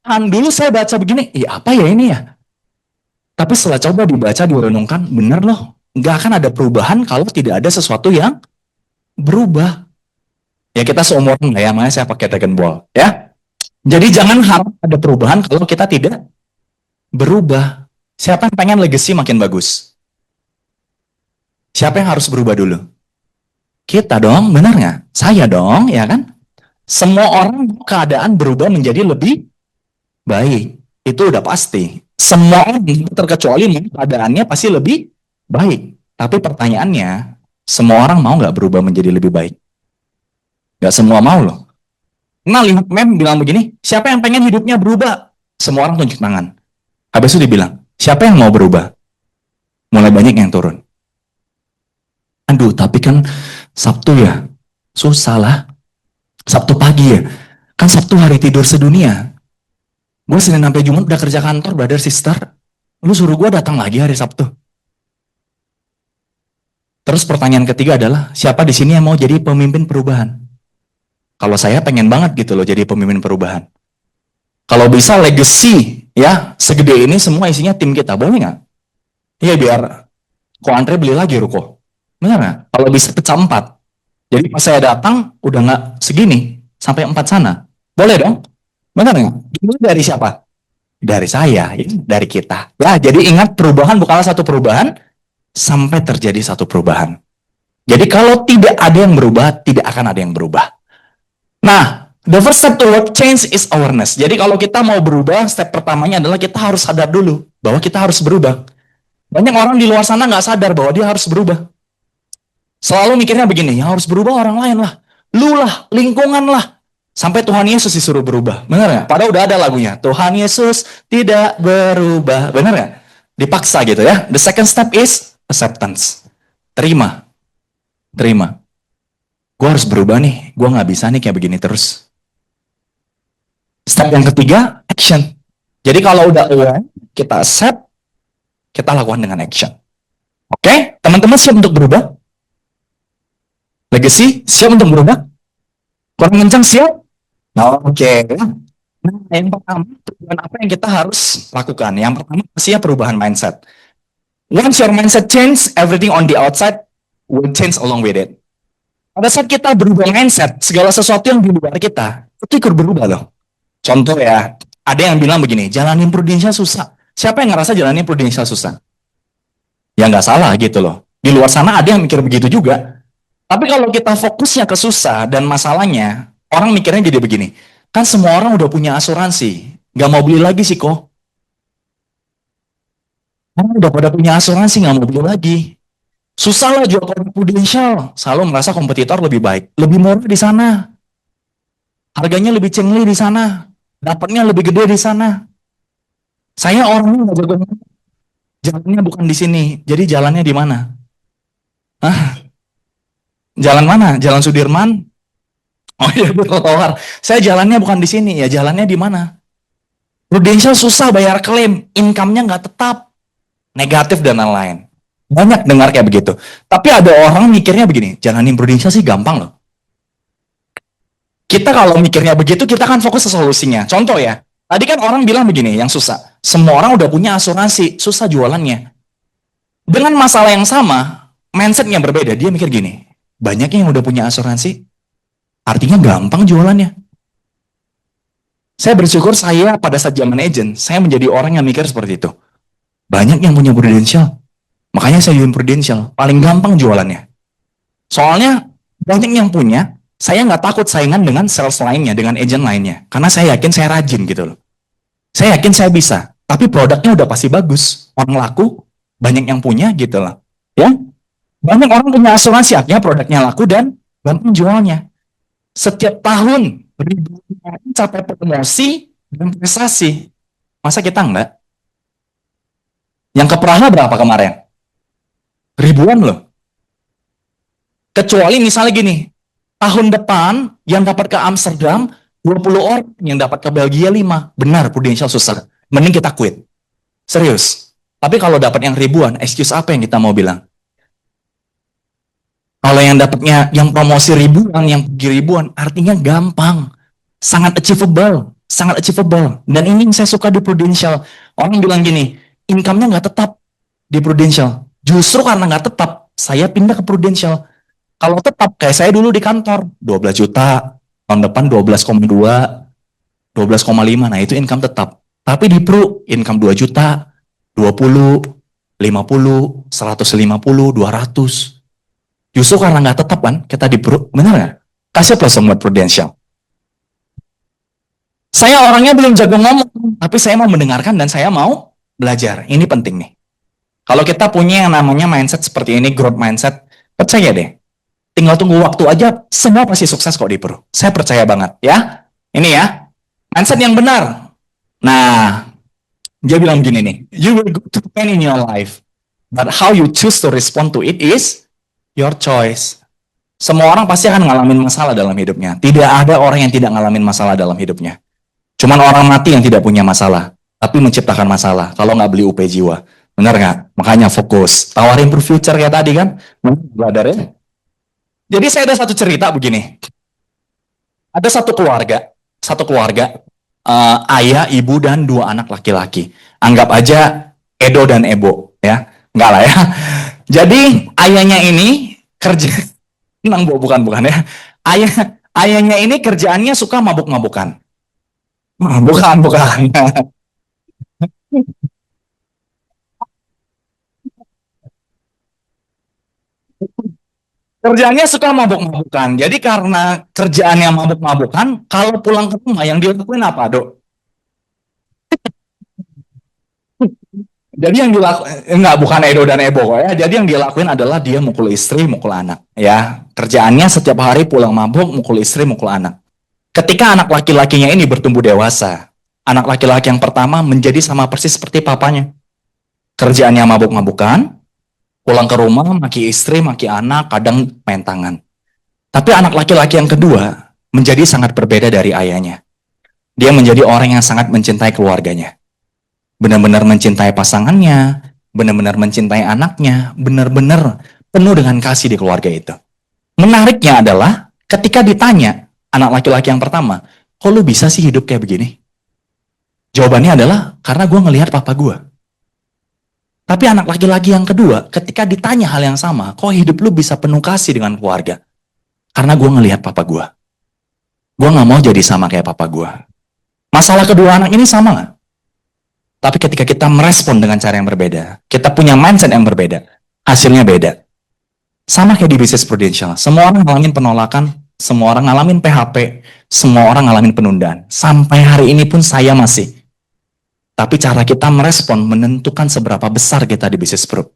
Dulu saya baca begini, apa ya ini ya? Tapi setelah coba dibaca, direnungkan, benar loh. Nggak akan ada perubahan kalau tidak ada sesuatu yang berubah. Ya kita seumuran lah ya, makanya saya pakai Dragon Ball. Ya. Jadi jangan harap ada perubahan kalau kita tidak berubah. Siapa yang pengen legacy makin bagus? Siapa yang harus berubah dulu? Kita dong, benar nggak? Saya dong, ya kan? Semua orang keadaan berubah menjadi lebih baik. Itu udah pasti. Semua orang terkecuali keadaannya pasti lebih baik. Tapi pertanyaannya, semua orang mau nggak berubah menjadi lebih baik? Nggak semua mau loh. Nah, lihat meme bilang begini, siapa yang pengen hidupnya berubah? Semua orang tunjuk tangan. Habis itu dibilang, siapa yang mau berubah? Mulai banyak yang turun. Aduh, tapi kan Sabtu ya, susah lah. Sabtu pagi ya, kan Sabtu hari tidur sedunia. Gue Senin sampai Jumat udah kerja kantor, brother, sister. Lu suruh gue datang lagi hari Sabtu. Terus pertanyaan ketiga adalah, siapa di sini yang mau jadi pemimpin perubahan? Kalau saya pengen banget gitu loh jadi pemimpin perubahan. Kalau bisa legacy, ya segede ini semua isinya tim kita, boleh nggak? Iya biar Ko Andre beli lagi ruko. Benar nggak? Kalau bisa pecah 4. Jadi pas saya datang udah nggak segini, sampai 4 sana. Boleh dong? Benar nggak? Itu dari siapa? Dari saya, dari kita. Ya, jadi ingat perubahan bukanlah satu perubahan sampai terjadi satu perubahan. Jadi kalau tidak ada yang berubah, tidak akan ada yang berubah. Nah, The first step toward change is awareness. Jadi kalau kita mau berubah, step pertamanya adalah kita harus sadar dulu bahwa kita harus berubah. Banyak orang di luar sana nggak sadar bahwa dia harus berubah. Selalu mikirnya begini, yang harus berubah orang lain lah. Lu lah, lingkungan lah. Sampai Tuhan Yesus disuruh berubah. Benar nggak? Padahal udah ada lagunya. Tuhan Yesus tidak berubah. Benar nggak? Dipaksa gitu ya. The second step is acceptance. Terima. Terima. Gue harus berubah nih. Gue nggak bisa nih kayak begini terus. Step yang ketiga, action. Jadi kalau udah aware, kita accept, kita lakukan dengan action. Oke? Teman-teman siap untuk berubah? Legacy, siap untuk berubah? Kurang kencang, siap? Oke. Nah, yang pertama, perubahan apa yang kita harus lakukan? Yang pertama, siap perubahan mindset. Once your mindset change, everything on the outside will change along with it. Pada saat kita berubah mindset, segala sesuatu yang di luar kita, itu ikut berubah loh. Contoh ya, ada yang bilang begini, jalanin prudensial susah. Siapa yang ngerasa jalanin prudensial susah? Ya nggak salah gitu loh. Di luar sana ada yang mikir begitu juga. Tapi kalau kita fokusnya ke susah dan masalahnya, orang mikirnya jadi begini, kan semua orang udah punya asuransi, nggak mau beli lagi sih kok. Orang udah pada punya asuransi, nggak mau beli lagi. Susah lah jual produk prudensial, selalu merasa kompetitor lebih baik, lebih murah di sana, harganya lebih cengli di sana, dapatnya lebih gede di sana. Saya orangnya nggak jago, jalannya bukan di sini, jadi jalannya di mana? Hah? Jalan mana? Jalan Sudirman? Oh iya, trotoar. Saya jalannya bukan di sini, ya jalannya di mana? Prudential susah bayar klaim, income-nya nggak tetap, negatif dan lain-lain. Banyak dengar kayak begitu. Tapi ada orang mikirnya begini, jalanin Prudential sih gampang loh. Kita kalau mikirnya begitu, kita kan fokus ke solusinya. Contoh ya, tadi kan orang bilang begini, yang susah. Semua orang udah punya asuransi, susah jualannya. Dengan masalah yang sama, mindset yang berbeda, dia mikir gini, banyak yang udah punya asuransi, artinya gampang jualannya. Saya bersyukur saya pada saat zaman agent, saya menjadi orang yang mikir seperti itu. Banyak yang punya Prudential, makanya saya join Prudential, paling gampang jualannya. Soalnya banyak yang punya, saya nggak takut saingan dengan sales lainnya, dengan agent lainnya. Karena saya yakin saya rajin gitu loh. Saya yakin saya bisa, tapi produknya udah pasti bagus. Orang laku, banyak yang punya gitu loh. Ya, banyak orang punya asuransi, artinya produknya laku dan gampang jualnya. Setiap tahun ribuan orang capai promosi dan prestasi. Masa kita enggak? Yang ke Praha berapa kemarin? Ribuan loh. Kecuali misalnya gini, tahun depan yang dapat ke Amsterdam 20 orang, yang dapat ke Belgia 5. Benar, Prudential susah. Mending kita quit. Serius. Tapi kalau dapat yang ribuan, excuse apa yang kita mau bilang? Kalau yang dapatnya yang promosi ribuan, yang pergi ribuan, artinya gampang. Sangat achievable. Sangat achievable. Dan ini yang saya suka di Prudential. Orang bilang gini, income-nya nggak tetap di Prudential. Justru karena nggak tetap, saya pindah ke Prudential. Kalau tetap, kayak saya dulu di kantor, 12 juta, tahun depan 12,2, 12,5, nah itu income tetap. Tapi di Pro, income 2 juta, 20, 50, 150, 200. Justru karena nggak tetap kan, kita di Pro, benar nggak? Kasih plus buat Prudential. Saya orangnya belum jago ngomong, tapi saya mau mendengarkan dan saya mau belajar. Ini penting nih. Kalau kita punya yang namanya mindset seperti ini, growth mindset, percaya deh. Tinggal tunggu waktu aja, semua pasti sukses kok di Pro. Saya percaya banget, ya. Ini ya, mindset yang benar. Nah, dia bilang gini nih, you will go through pain in your life, but how you choose to respond to it is your choice. Semua orang pasti akan ngalamin masalah dalam hidupnya. Tidak ada orang yang tidak ngalamin masalah dalam hidupnya. Cuman orang mati yang tidak punya masalah, tapi menciptakan masalah. Kalau nggak beli UP jiwa, benar nggak? Makanya fokus. Tawarin per future kayak tadi kan, belajar ya. Jadi saya ada satu cerita begini. Ada satu keluarga, ayah, ibu dan 2 anak laki-laki. Anggap aja Edo dan Ebo, ya. Enggak lah ya. Jadi ayahnya ini kerja, bukan ya. Ayahnya ini kerjaannya suka mabuk-mabukan. Bukan. Kerjaannya suka mabuk-mabukan. Jadi karena kerjaannya mabuk-mabukan, kalau pulang ke rumah yang dilakuin apa, Dok? Jadi yang dilakukan, enggak, bukan Edo dan Ebo ya. Jadi yang dilakuin adalah dia mukul istri, mukul anak. Ya, kerjaannya setiap hari pulang mabuk, mukul istri, mukul anak. Ketika anak laki-lakinya ini bertumbuh dewasa, anak laki-laki yang pertama menjadi sama persis seperti papanya. Kerjaannya mabuk-mabukan, pulang ke rumah, maki istri, maki anak, kadang main tangan. Tapi anak laki-laki yang kedua menjadi sangat berbeda dari ayahnya. Dia menjadi orang yang sangat mencintai keluarganya. Benar-benar mencintai pasangannya, benar-benar mencintai anaknya, benar-benar penuh dengan kasih di keluarga itu. Menariknya adalah ketika ditanya anak laki-laki yang pertama, kok lu bisa sih hidup kayak begini? Jawabannya adalah karena gue ngelihat papa gue. Tapi anak laki-laki yang kedua, ketika ditanya hal yang sama, kok hidup lu bisa penuh kasih dengan keluarga? Karena gue ngelihat papa gue. Gue gak mau jadi sama kayak papa gue. Masalah kedua anak ini sama gak? Tapi ketika kita merespon dengan cara yang berbeda, kita punya mindset yang berbeda, hasilnya beda. Sama kayak di bisnis prudential. Semua orang ngalamin penolakan, semua orang ngalamin PHP, semua orang ngalamin penundaan. Sampai hari ini pun saya masih. Tapi cara kita merespon menentukan seberapa besar kita di bisnis pro.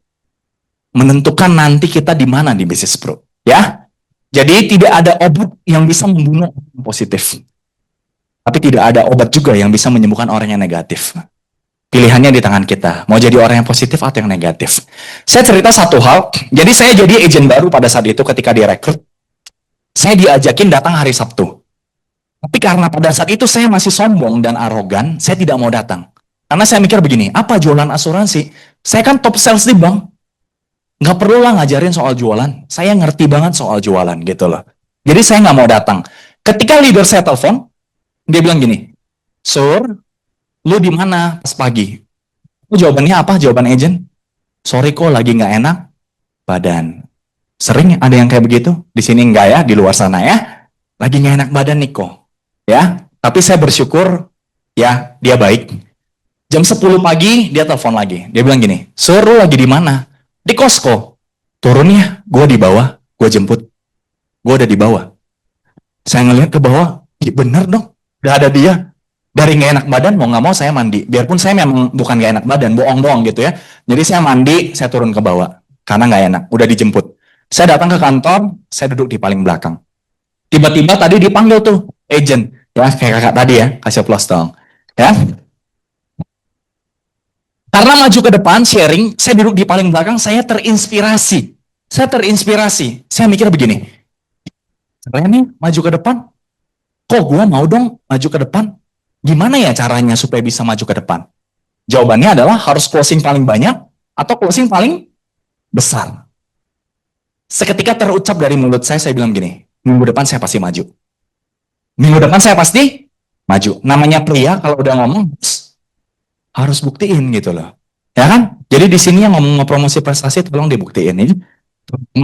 Menentukan nanti kita di mana di bisnis pro. Ya, jadi tidak ada obat yang bisa membunuh orang positif. Tapi tidak ada obat juga yang bisa menyembuhkan orang yang negatif. Pilihannya di tangan kita. Mau jadi orang yang positif atau yang negatif. Saya cerita satu hal. Jadi saya jadi agent baru pada saat itu ketika direkrut. Saya diajakin datang hari Sabtu. Tapi karena pada saat itu saya masih sombong dan arogan, saya tidak mau datang. Karena saya mikir begini, apa jualan asuransi? Saya kan top sales di bank. Nggak perlu lah ngajarin soal jualan. Saya ngerti banget soal jualan gitu loh. Jadi saya nggak mau datang. Ketika leader saya telepon, dia bilang gini, Sur, lu di mana pas pagi? Jawabannya apa? Jawaban agent? Sorry kok lagi nggak enak badan. Sering ada yang kayak begitu? Di sini enggak ya, di luar sana ya. Lagi nggak enak badan nih kok. Ya, tapi saya bersyukur ya dia baik. Jam 10 pagi dia telepon lagi. Dia bilang gini, Sur, lu lagi di mana? Di Costco. Turun ya, gue di bawah, gue jemput. Gue udah di bawah. Saya ngeliat ke bawah, bener dong, udah ada dia. Dari nggak enak badan, mau nggak mau saya mandi. Biarpun saya memang bukan nggak enak badan, bohong doang gitu ya. Jadi saya mandi, saya turun ke bawah. Karena nggak enak, udah dijemput. Saya datang ke kantor, saya duduk di paling belakang. Tiba-tiba tadi dipanggil tuh, agent. Ya, kayak kakak tadi ya, kasih plus dong. Ya, karena maju ke depan, sharing, saya duduk di paling belakang, saya terinspirasi. Saya terinspirasi. Saya mikir begini, keren nih, maju ke depan. Kok gue mau dong maju ke depan? Gimana ya caranya supaya bisa maju ke depan? Jawabannya adalah harus closing paling banyak atau closing paling besar. Seketika terucap dari mulut saya bilang gini, minggu depan saya pasti maju. Minggu depan saya pasti maju. Namanya pria kalau udah ngomong, harus buktiin gitu loh. Ya kan? Jadi di sini yang ngomong promosi prestasi tolong dibuktiin ini.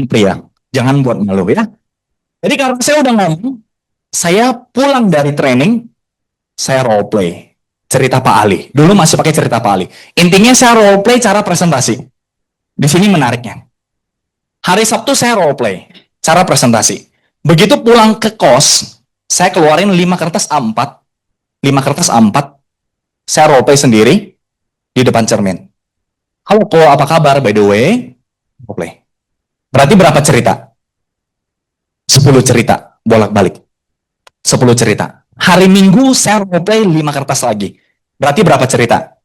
Pria, jangan buat malu ya. Jadi karena saya udah ngomong, saya pulang dari training, saya role play. Cerita Pak Ali. Dulu masih pakai cerita Pak Ali. Intinya saya role play cara presentasi. Di sini menariknya. Hari Sabtu saya role play, cara presentasi. Begitu pulang ke kos, saya keluarin 5 kertas A4. 5 kertas A4. Saya role play sendiri di depan cermin. Halo kok, apa kabar? By the way, role play. Berarti berapa cerita? 10 cerita, bolak-balik. 10 cerita. Hari Minggu saya role play 5 kertas lagi. Berarti berapa cerita?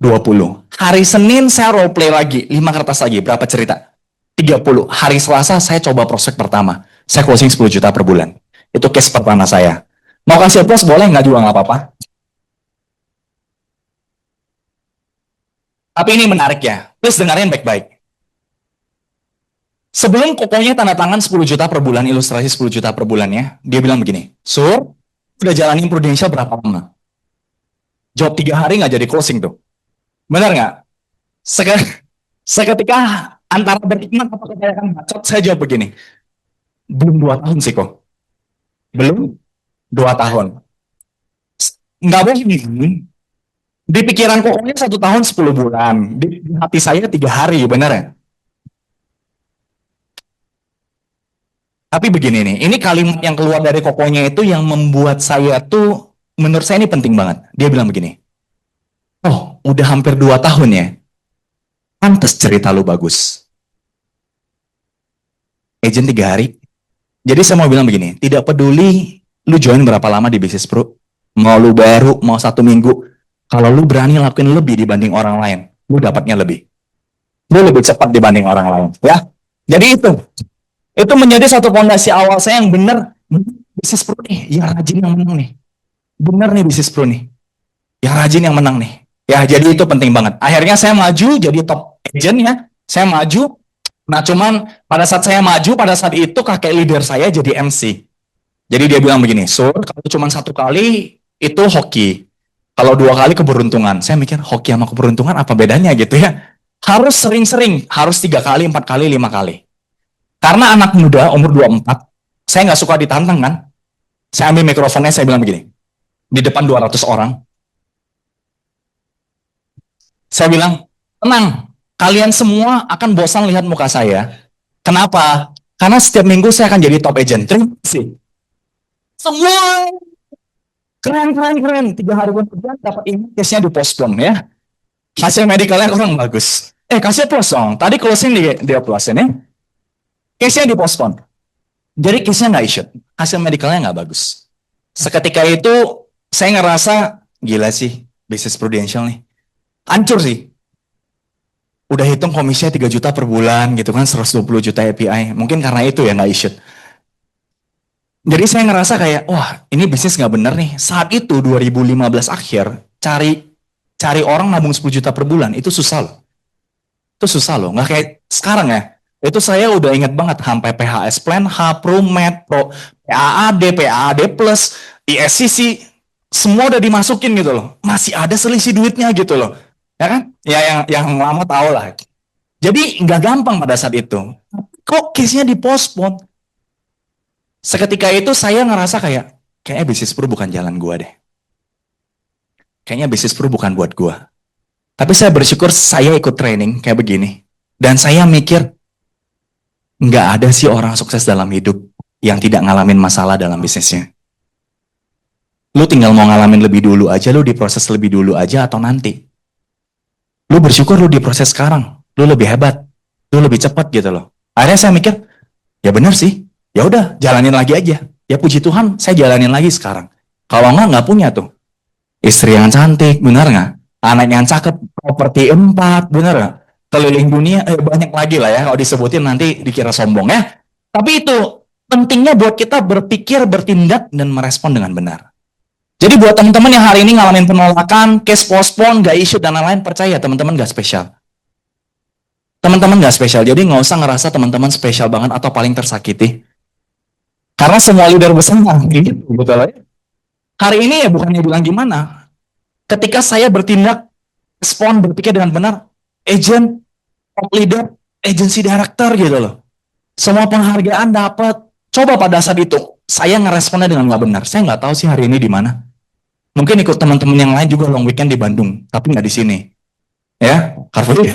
20. Hari Senin saya role play lagi, 5 kertas lagi. Berapa cerita? 30. Hari Selasa saya coba prospek pertama. Saya closing 10 juta per bulan. Itu case pertama saya. Mau kasih plus boleh nggak juga nggak apa-apa. Tapi ini menarik ya. Please dengerin baik-baik. Sebelum kokonya tanda tangan 10 juta per bulan, ilustrasi 10 juta per bulannya, dia bilang begini, Sur, udah jalanin Prudential berapa lama? Jawab 3 hari nggak jadi closing tuh. Benar nggak? Seketika antara berhikmat atau kebanyakan bacot, saya jawab begini, belum 2 tahun sih kok. Belum 2 tahun. Nggak bohong. Di pikiran kokonya 1 tahun 10 bulan. Di hati saya 3 hari, benar ya? Tapi begini nih, ini kalimat yang keluar dari kokonya itu yang membuat saya tuh, menurut saya ini penting banget. Dia bilang begini, oh udah hampir 2 tahun ya, pantes cerita lu bagus. Agent 3 hari. Jadi saya mau bilang begini, tidak peduli lu join berapa lama di bisnis bro, mau lu baru, mau 1 minggu, kalau lu berani lakuin lebih dibanding orang lain, lu dapatnya lebih. Lu lebih cepat dibanding orang lain, ya. Jadi itu menjadi satu fondasi awal saya yang benar, bisnis pro nih, yang rajin yang menang nih. Benar nih bisnis pro nih, yang rajin yang menang nih. Ya jadi itu penting banget. Akhirnya saya maju jadi top agent ya, saya maju. Nah cuman pada saat saya maju, pada saat itu kakek leader saya jadi MC. Jadi dia bilang begini, Sur, kalau cuma 1 kali itu hoki. Kalau 2 kali keberuntungan. Saya mikir hoki sama keberuntungan apa bedanya gitu ya. Harus sering-sering, harus 3 kali, 4 kali, 5 kali. Karena anak muda umur 24, saya nggak suka ditantang kan. Saya ambil mikrofonnya, saya bilang begini, di depan 200 orang. Saya bilang, tenang, kalian semua akan bosan lihat muka saya. Kenapa? Karena setiap minggu saya akan jadi top agent. Terima kasih. Semua keren. 3 hari kemudian dapat email, case-nya dipospon ya. Hasil medikalnya kurang bagus. Kasih plus dong. Tadi closing dia plusin ya. Case-nya dipospon. Jadi case-nya nggak issued. Hasil medikalnya nggak bagus. Seketika itu saya ngerasa, gila sih, bisnis prudential nih. Hancur sih. Udah hitung komisinya 3 juta per bulan gitu kan, 120 juta API. Mungkin karena itu ya nggak issued. Jadi saya ngerasa kayak, wah ini bisnis nggak bener nih. Saat itu 2015 akhir, cari orang nabung 10 juta per bulan, itu susah loh. Itu susah loh, nggak kayak sekarang ya. Itu saya udah inget banget, sampai PHS Plan, H-Pro, Med Pro, PAAD Plus, ISCC, semua udah dimasukin gitu loh. Masih ada selisih duitnya gitu loh. Ya kan? Ya yang lama tahu lah. Jadi nggak gampang pada saat itu. Kok case-nya dipospon? Seketika itu saya ngerasa kayaknya bisnis pro bukan jalan gua deh. Kayaknya bisnis pro bukan buat gua. Tapi saya bersyukur saya ikut training kayak begini. Dan saya mikir, nggak ada sih orang sukses dalam hidup yang tidak ngalamin masalah dalam bisnisnya. Lu tinggal mau ngalamin lebih dulu aja, lu diproses lebih dulu aja atau nanti. Lu bersyukur lu diproses sekarang, lu lebih hebat, lu lebih cepat gitu loh. Akhirnya saya mikir, ya benar sih, ya udah jalanin lagi aja. Ya puji Tuhan, saya jalanin lagi sekarang. Kalau nggak punya tuh. Istri yang cantik, benar nggak? Anak yang cakep, properti 4, benar nggak? Keliling dunia, banyak lagi lah ya. Kalau disebutin nanti dikira sombong ya. Tapi itu pentingnya buat kita berpikir, bertindak, dan merespon dengan benar. Jadi buat teman-teman yang hari ini ngalamin penolakan, case postpone, gak issue, dan lain-lain, percaya teman-teman gak spesial. Teman-teman gak spesial, jadi nggak usah ngerasa teman-teman spesial banget atau paling tersakiti. Karena semua leader besar gitu, betul ya. Hari ini ya bukannya bilang gimana. Ketika saya bertindak, respon, berpikir dengan benar, agent, top leader, agency director gitu loh. Semua penghargaan dapat. Coba pada saat itu, saya ngeresponnya dengan nggak benar. Saya nggak tahu sih hari ini di mana. Mungkin ikut teman-teman yang lain juga long weekend di Bandung, tapi nggak di sini. Ya, jadi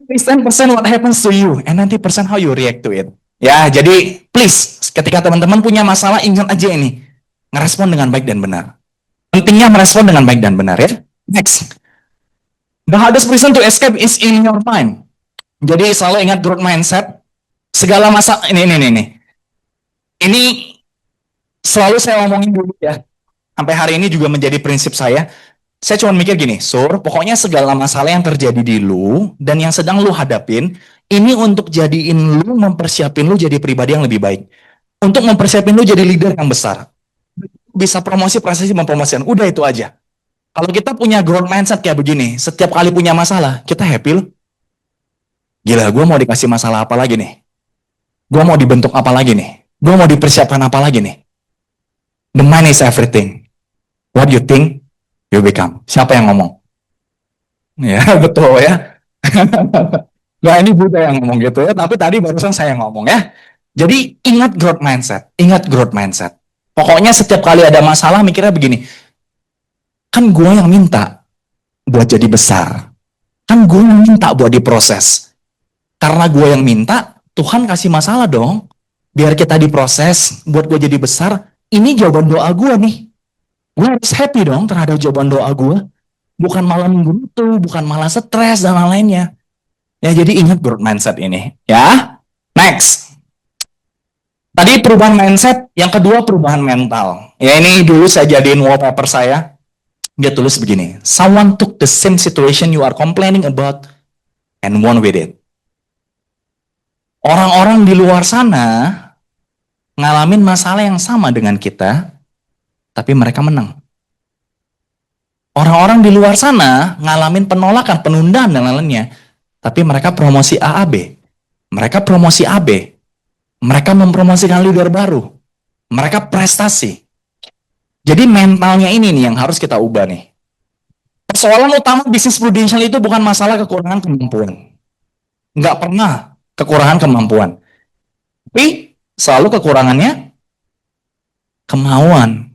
10% what happens to you, and 90% how you react to it. Ya, jadi please, ketika teman-teman punya masalah, ingat aja ini, ngerespon dengan baik dan benar. Pentingnya merespon dengan baik dan benar ya. Next, the hardest reason to escape is in your mind. Jadi selalu ingat growth mindset. Segala masalah ini selalu saya omongin dulu ya. Sampai hari ini juga menjadi prinsip saya. Saya cuma mikir gini, Sur, pokoknya segala masalah yang terjadi di lu dan yang sedang lu hadapin, ini untuk jadiin lu, mempersiapin lu jadi pribadi yang lebih baik. Untuk mempersiapin lu jadi leader yang besar. Bisa promosi, prestasi, mempromosikan. Udah itu aja. Kalau kita punya growth mindset kayak begini, setiap kali punya masalah, kita happy lu. Gila, gue mau dikasih masalah apa lagi nih? Gue mau dibentuk apa lagi nih? Gue mau dipersiapkan apa lagi nih? The mind is everything. What you think, you become. Siapa yang ngomong? Ya, betul ya. Nah, ini Buddha yang ngomong gitu ya. Tapi tadi barusan saya ngomong ya. Jadi, ingat growth mindset. Ingat growth mindset. Pokoknya setiap kali ada masalah, mikirnya begini. Kan gue yang minta buat jadi besar. Kan gue yang minta buat diproses. Karena gue yang minta, Tuhan kasih masalah dong. Biar kita diproses, buat gue jadi besar. Ini jawaban doa gue nih. Gue harus happy dong terhadap jawaban doa gue. Bukan malah menggerutu, bukan malah stres dan lain-lainnya. Ya, jadi ingat growth mindset ini. Ya, next. Tadi perubahan mindset, yang kedua perubahan mental. Ya, ini dulu saya jadiin wallpaper saya. Dia tulis begini, someone took the same situation you are complaining about and won with it. Orang-orang di luar sana ngalamin masalah yang sama dengan kita, tapi mereka menang. Orang-orang di luar sana ngalamin penolakan, penundaan dan lain-lainnya, tapi mereka promosi AAB. Mereka promosi AB. Mereka mempromosikan leader baru. Mereka prestasi. Jadi mentalnya ini nih yang harus kita ubah nih. Persoalan utama bisnis prudential itu bukan masalah kekurangan kemampuan. Nggak pernah kekurangan kemampuan. Tapi selalu kekurangannya kemauan.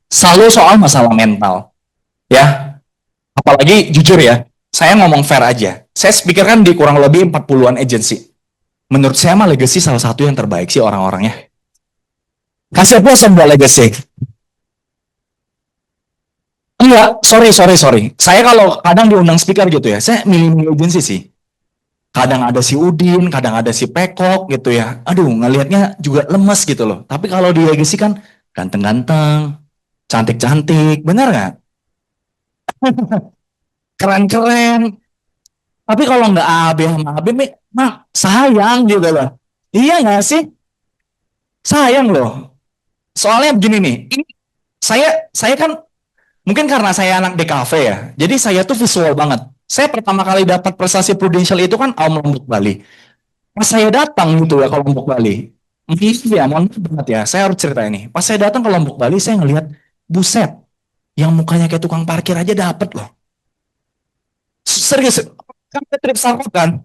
Selalu soal masalah mental. Ya, apalagi jujur ya, saya ngomong fair aja. Saya speaker kan di kurang lebih 40-an agency. Menurut saya mah legacy salah satu yang terbaik sih orang-orangnya. Kasih apa sebuah legacy? Enggak, sorry. Saya kalau kadang diundang speaker gitu ya, saya milih-milih agency sih. Kadang ada si Udin, kadang ada si Pekok gitu ya. Aduh, ngelihatnya juga lemes gitu loh. Tapi kalau di legacy kan ganteng-ganteng, cantik-cantik, benar nggak? Keren-keren. Tapi kalau nggak AB sama AB, mah sayang gitu loh. Iya nggak sih? Sayang loh. Soalnya begini nih, ini saya kan mungkin karena saya anak DKV ya, jadi saya tuh visual banget. Saya pertama kali dapat prestasi Prudential itu kan Aum Lombok Bali. Pas saya datang gitu ya ke Lombok Bali, ya mohon maaf banget ya, saya harus cerita ini. Pas saya datang ke Lombok Bali, saya ngelihat buset, yang mukanya kayak tukang parkir aja dapet loh. Serius, kan trip saraf kan.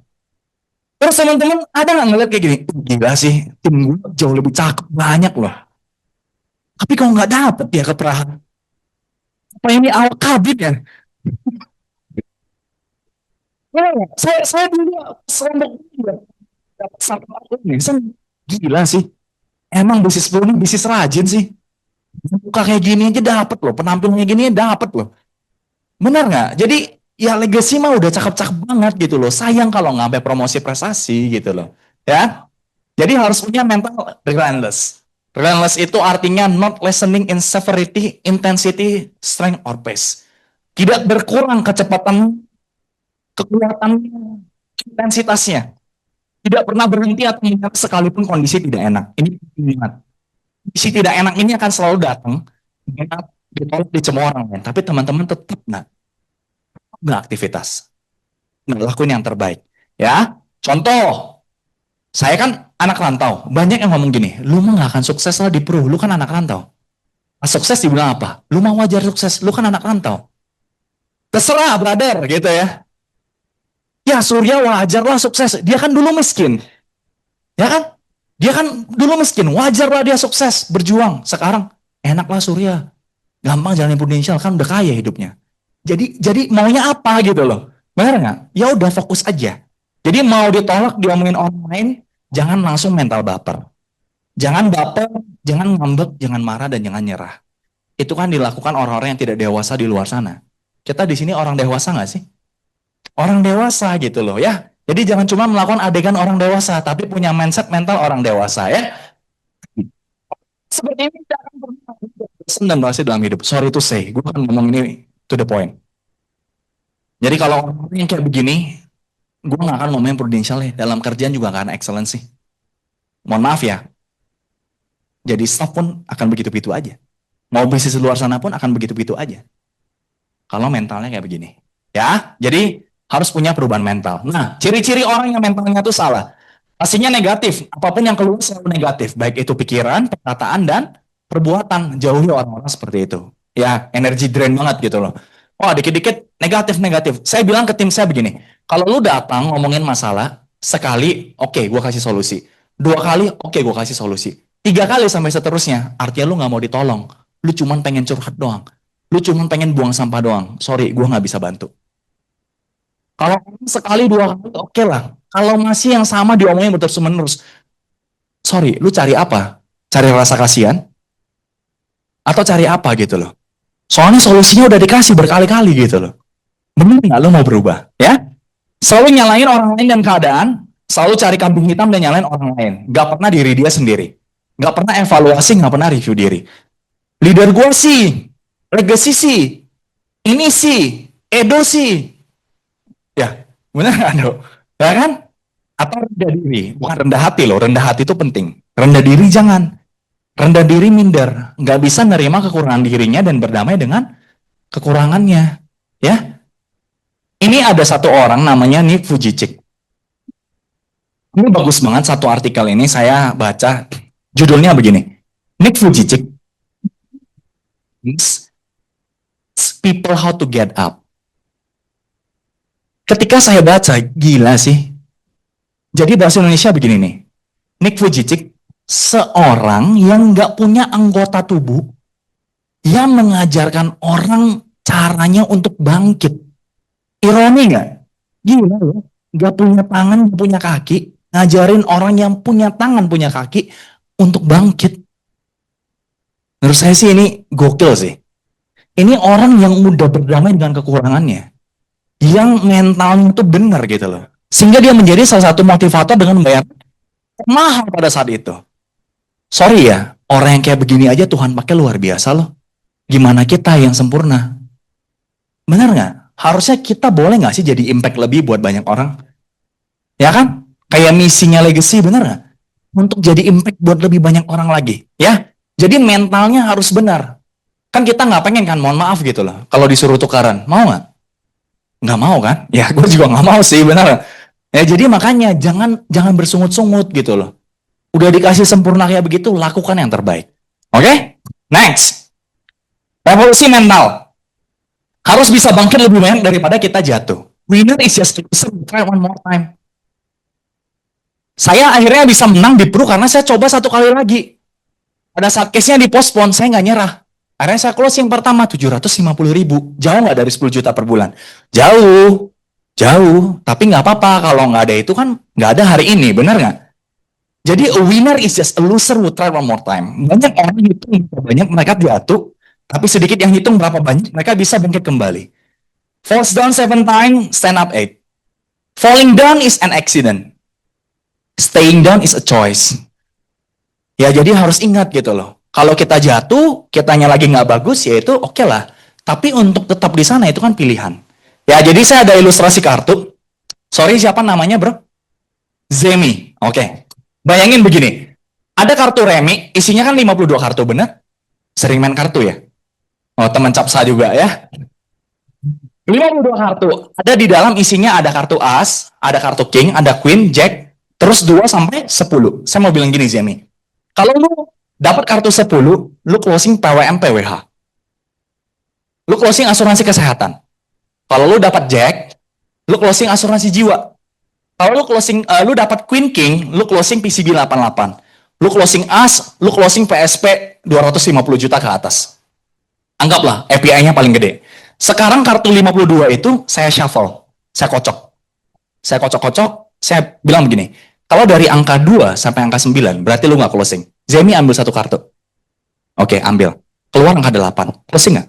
Terus teman-teman ada nggak ngeliat kayak gini? Gila sih, tim gue jauh lebih cakep banyak loh. Tapi kalau nggak dapet ya ke Praha, apa ini awak kabin ya? Ya, saya dulu serombak dapat satu ini, saya gila sih. Emang bisnis ini bisnis rajin sih. Buka kayak gini aja dapet loh, penampilannya gini aja dapet loh. Benar nggak? Jadi ya legacy mah udah cakep-cakep banget gitu loh. Sayang kalau nggak sampai promosi prestasi gitu loh. Ya. Jadi harus punya mental relentless. Relentless itu artinya not lessening in severity, intensity, strength, or pace. Tidak berkurang kecepatan, kekuatannya, intensitasnya. Tidak pernah berhenti atau menyerah sekalipun kondisi tidak enak. Ini penting banget. Kondisi tidak enak ini akan selalu datang, ditolak dicemooh orang lain. Tapi teman-teman tetap nggak aktivitas. Nggak lakuin yang terbaik. Ya, contoh, saya kan anak rantau. Banyak yang ngomong gini, lu mah nggak akan sukses lah di Pro, lu kan anak rantau. Pas sukses dibilang apa? Lu mah wajar sukses, lu kan anak rantau. Terserah, brother, gitu ya. Ya, Surya wajar lah sukses. Dia kan dulu miskin. Ya kan? Dia kan dulu miskin. Wajar lah dia sukses, berjuang. Sekarang, enak lah Surya. Gampang jalanin Prudential, kan udah kaya hidupnya. Jadi maunya apa gitu loh. Benar nggak? Ya udah fokus aja. Jadi mau ditolak, diomongin orang lain, jangan langsung mental baper. Jangan baper, jangan ngambek, jangan marah, dan jangan nyerah. Itu kan dilakukan orang-orang yang tidak dewasa di luar sana. Kita di sini orang dewasa nggak sih? Orang dewasa gitu loh ya. Jadi jangan cuma melakukan adegan orang dewasa, tapi punya mindset mental orang dewasa ya. Seperti ini tidak akan pernah bosan dan berhasil dalam hidup. Sorry to say, gue akan ngomong ini to the point. Jadi kalau orang yang kayak begini, gue nggak akan ngomongin Prudential ya. Dalam kerjaan juga nggak akan excellence sih. Mohon maaf ya. Jadi staff pun akan begitu-begitu aja. Mau bisnis di luar sana pun akan begitu-begitu aja. Kalau mentalnya kayak begini. Ya, jadi harus punya perubahan mental. Nah, ciri-ciri orang yang mentalnya itu salah. Pastinya negatif. Apapun yang keluar selalu negatif. Baik itu pikiran, perkataan, dan perbuatan. Jauhi orang-orang seperti itu. Ya, energi drain banget gitu loh. Oh, dikit-dikit negatif-negatif. Saya bilang ke tim saya begini. Kalau lu datang ngomongin masalah, sekali, oke, gue kasih solusi. 2 kali, oke, gue kasih solusi. 3 kali sampai seterusnya, artinya lu nggak mau ditolong. Lu cuman pengen curhat doang. Lu cuman pengen buang sampah doang. Sorry, gue nggak bisa bantu. Kalau sekali 2 kali, oke lah. Kalau masih yang sama diomongin terus-menerus, sorry, lu cari apa? Cari rasa kasihan? Atau cari apa gitu loh? Soalnya solusinya udah dikasih berkali-kali gitu loh. Bener nggak lu mau berubah? Ya? Selalu nyalain orang lain dan keadaan, selalu cari kambing hitam dan nyalain orang lain. Gak pernah diri dia sendiri. Gak pernah evaluasi, gak pernah review diri. Leader gue sih, legacy sih, ini sih, Edo sih. Ya, bener nggak Do? Ya kan? Atau rendah diri, bukan rendah hati loh. Rendah hati itu penting. Rendah diri jangan. Rendah diri minder. Nggak bisa nerima kekurangan dirinya dan berdamai dengan kekurangannya. Ya, ini ada satu orang namanya Nick Vujicic. Ini bagus banget satu artikel ini saya baca. Judulnya begini. Nick Vujicic teaches people how to get up. Ketika saya baca, gila sih. Jadi bahasa Indonesia begini nih. Nick Vujicic, seorang yang nggak punya anggota tubuh yang mengajarkan orang caranya untuk bangkit. Ironi nggak? Gila loh. Nggak punya tangan, nggak punya kaki. Ngajarin orang yang punya tangan, punya kaki untuk bangkit. Menurut saya sih ini gokil sih. Ini orang yang mudah berdamai dengan kekurangannya. Yang mentalnya itu benar gitu loh. Sehingga dia menjadi salah satu motivator dengan bayar mahal pada saat itu. Sorry ya, orang yang kayak begini aja Tuhan pakai luar biasa loh. Gimana kita yang sempurna? Benar nggak? Harusnya kita boleh nggak sih jadi impact lebih buat banyak orang? Ya kan? Kayak misinya legacy, benar nggak? Untuk jadi impact buat lebih banyak orang lagi. Ya, jadi mentalnya harus benar. Kan kita nggak pengen kan, mohon maaf gitu loh. Kalau disuruh tukaran, mau nggak? Nggak mau kan? Ya, gue juga nggak mau sih, benar. Ya, jadi makanya jangan bersungut-sungut gitu loh. Udah dikasih sempurna kayak begitu, lakukan yang terbaik. Oke? Next. Revolusi mental. Harus bisa bangkit lebih banyak daripada kita jatuh. Winner is just try one more time. Saya akhirnya bisa menang di Pro karena saya coba satu kali lagi. Pada saat case-nya dipospon, saya nggak nyerah. Akhirnya saya close yang pertama 750.000. Jauh nggak dari 10 juta per bulan? Jauh. Jauh. Tapi nggak apa-apa. Kalau nggak ada itu kan nggak ada hari ini. Benar nggak? Jadi a winner is just a loser who try one more time. Banyak orang hitung berapa banyak mereka jatuh. Tapi sedikit yang hitung berapa banyak mereka bisa bangkit kembali. Falls down 7 times, stand up 8. Falling down is an accident. Staying down is a choice. Ya jadi harus ingat gitu loh. Kalau kita jatuh, kitanya lagi nggak bagus, ya itu oke lah. Tapi untuk tetap di sana itu kan pilihan. Ya jadi saya ada ilustrasi kartu. Sorry siapa namanya bro? Zemi. Oke. Bayangin begini. Ada kartu remi, isinya kan 52 kartu, bener? Sering main kartu ya? Oh teman capsa juga ya. 52 kartu. Ada di dalam isinya ada kartu as, ada kartu king, ada queen, jack, terus 2 sampai 10. Saya mau bilang gini Zemi. Kalau lu dapat kartu 10, lu closing PWM PWH. Lu closing asuransi kesehatan. Kalau lu dapat jack, lu closing asuransi jiwa. Kalau lu closing lu dapat queen king, lu closing PCB 88. Lu closing as, lu closing PSP 250 juta ke atas. Anggaplah API-nya paling gede. Sekarang kartu 52 itu saya shuffle, saya kocok. Saya kocok-kocok, saya bilang begini, kalau dari angka 2 sampai angka 9, berarti lu nggak closing. Zemi ambil satu kartu. Oke, ambil. Keluar angka 8. Closing nggak?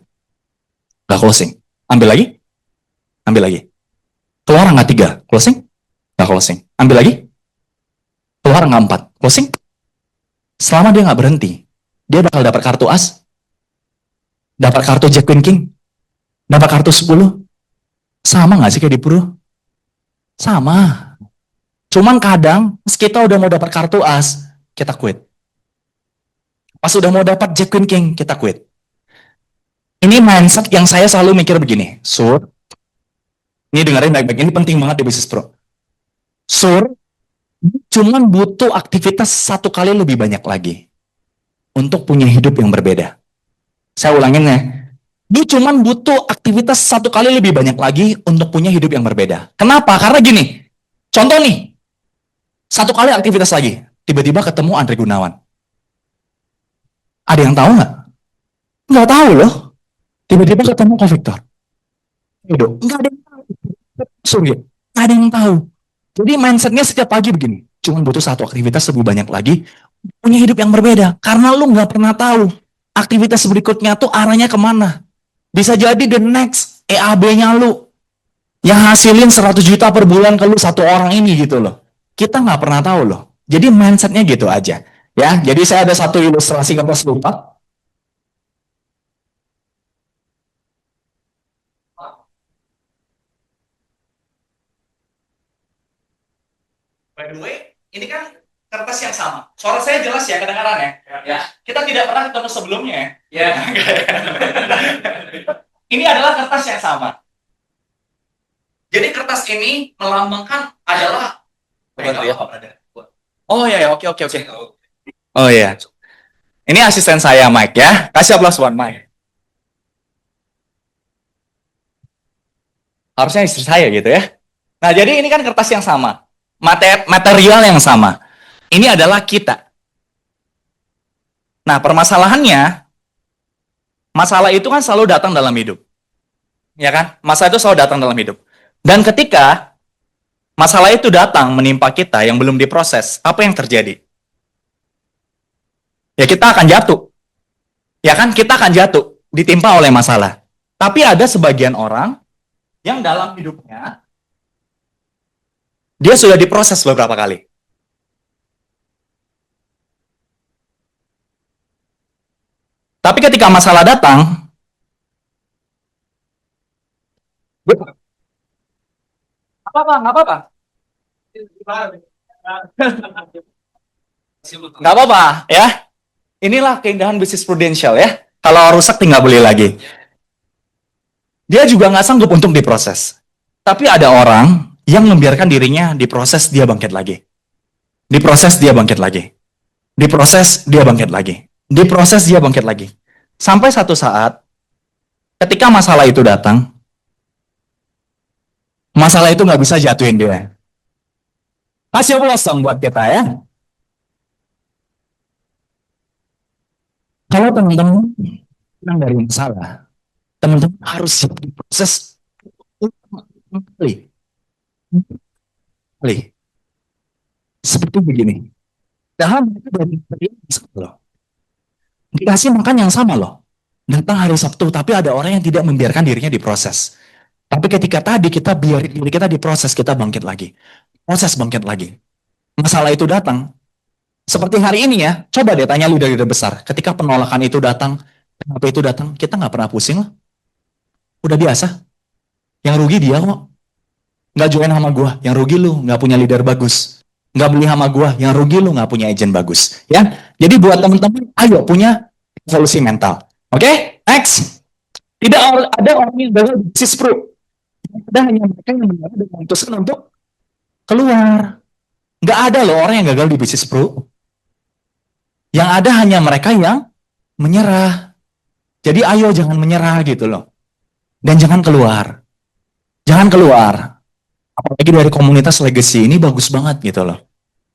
Nggak closing. Ambil lagi? Ambil lagi. Keluar angka 3. Closing? Nggak closing. Ambil lagi? Keluar angka 4. Closing? Selama dia nggak berhenti, dia bakal dapat kartu as, dapat kartu jack queen king, dapat kartu 10. Sama nggak sih kayak di Pro? Sama. Cuman kadang pas kita udah mau dapat kartu as, kita quit. Pas udah mau dapat jack queen king, kita quit. Ini mindset yang saya selalu mikir begini. Sur, ini dengerin baik-baik. Ini penting banget di bisnis Pro. Sur, cuman butuh aktivitas satu kali lebih banyak lagi untuk punya hidup yang berbeda. Saya ulangin ya. Dia cuman butuh aktivitas satu kali lebih banyak lagi untuk punya hidup yang berbeda. Kenapa? Karena gini. Contoh nih. Satu kali aktivitas lagi. Tiba-tiba ketemu Andre Gunawan. Ada yang tahu nggak? Nggak tahu loh. Tiba-tiba ketemu Ko Victor. Nggak ada yang tahu. Nggak ada yang tahu. Jadi mindsetnya setiap pagi begini, cuma butuh satu aktivitas lebih banyak lagi, punya hidup yang berbeda. Karena lu nggak pernah tahu aktivitas berikutnya tuh arahnya kemana. Bisa jadi the next EAB-nya lu yang hasilin 100 juta per bulan ke lu satu orang ini gitu loh. Kita nggak pernah tahu loh. Jadi mindsetnya gitu aja. Ya, jadi saya ada satu ilustrasi kertas lupa. By the way, ini kan kertas yang sama. Suara saya jelas ya kadang-kadang ya. Ya. Kita tidak pernah ketemu sebelumnya ya. Ini adalah kertas yang sama. Jadi kertas ini melambangkan adalah Oh ya, oke. Oh ya. Ini asisten saya Mike ya. Kasih aplaus buat Mike. Harusnya istri saya gitu ya. Nah, jadi ini kan kertas yang sama. Material yang sama. Ini adalah kita. Nah, permasalahannya, masalah itu kan selalu datang dalam hidup. Ya kan? Masalah itu selalu datang dalam hidup. Dan ketika masalah itu datang menimpa kita yang belum diproses, apa yang terjadi? Ya kita akan jatuh. Ya kan? Kita akan jatuh, ditimpa oleh masalah. Tapi ada sebagian orang yang dalam hidupnya dia sudah diproses beberapa kali. Tapi ketika masalah datang, nggak apa-apa. Nggak apa-apa, ya. Inilah keindahan bisnis prudensial ya. Kalau rusak tinggal beli lagi. Dia juga nggak sanggup untuk diproses. Tapi ada orang yang membiarkan dirinya diproses, dia bangkit lagi. Diproses, dia bangkit lagi. Diproses, dia bangkit lagi. Diproses, dia bangkit lagi. Sampai satu saat, ketika masalah itu datang, masalah itu nggak bisa jatuhin dia. Kasih aplaus dong buat kita ya. Kalau teman-teman menang dari masalah, teman-teman harus siap diproses kali. Seperti begini. Dalam dari loh. Dikasih makan yang sama loh. Datang hari Sabtu, tapi ada orang yang tidak membiarkan dirinya diproses. Tapi ketika tadi kita biarin diri kita diproses, kita bangkit lagi. Proses bangkit lagi. Masalah itu datang. Seperti hari ini ya, coba deh tanya leader-leader besar. Ketika penolakan itu datang, kenapa itu datang, kita nggak pernah pusing lah. Udah biasa. Yang rugi dia kok. Nggak join sama gua, yang rugi lu, nggak punya leader bagus. Nggak beli sama gua, yang rugi lu, nggak punya agent bagus. Ya, jadi buat teman-teman, ayo punya evolusi mental. Oke, next. Tidak ada orang yang gagal di bisnis pro. Ada hanya mereka yang benar dan memutuskan untuk keluar. Nggak ada loh orang yang gagal di bisnis pro. Yang ada hanya mereka yang menyerah. Jadi ayo jangan menyerah gitu loh. Dan jangan keluar. Jangan keluar. Apalagi dari komunitas legacy ini bagus banget gitu loh.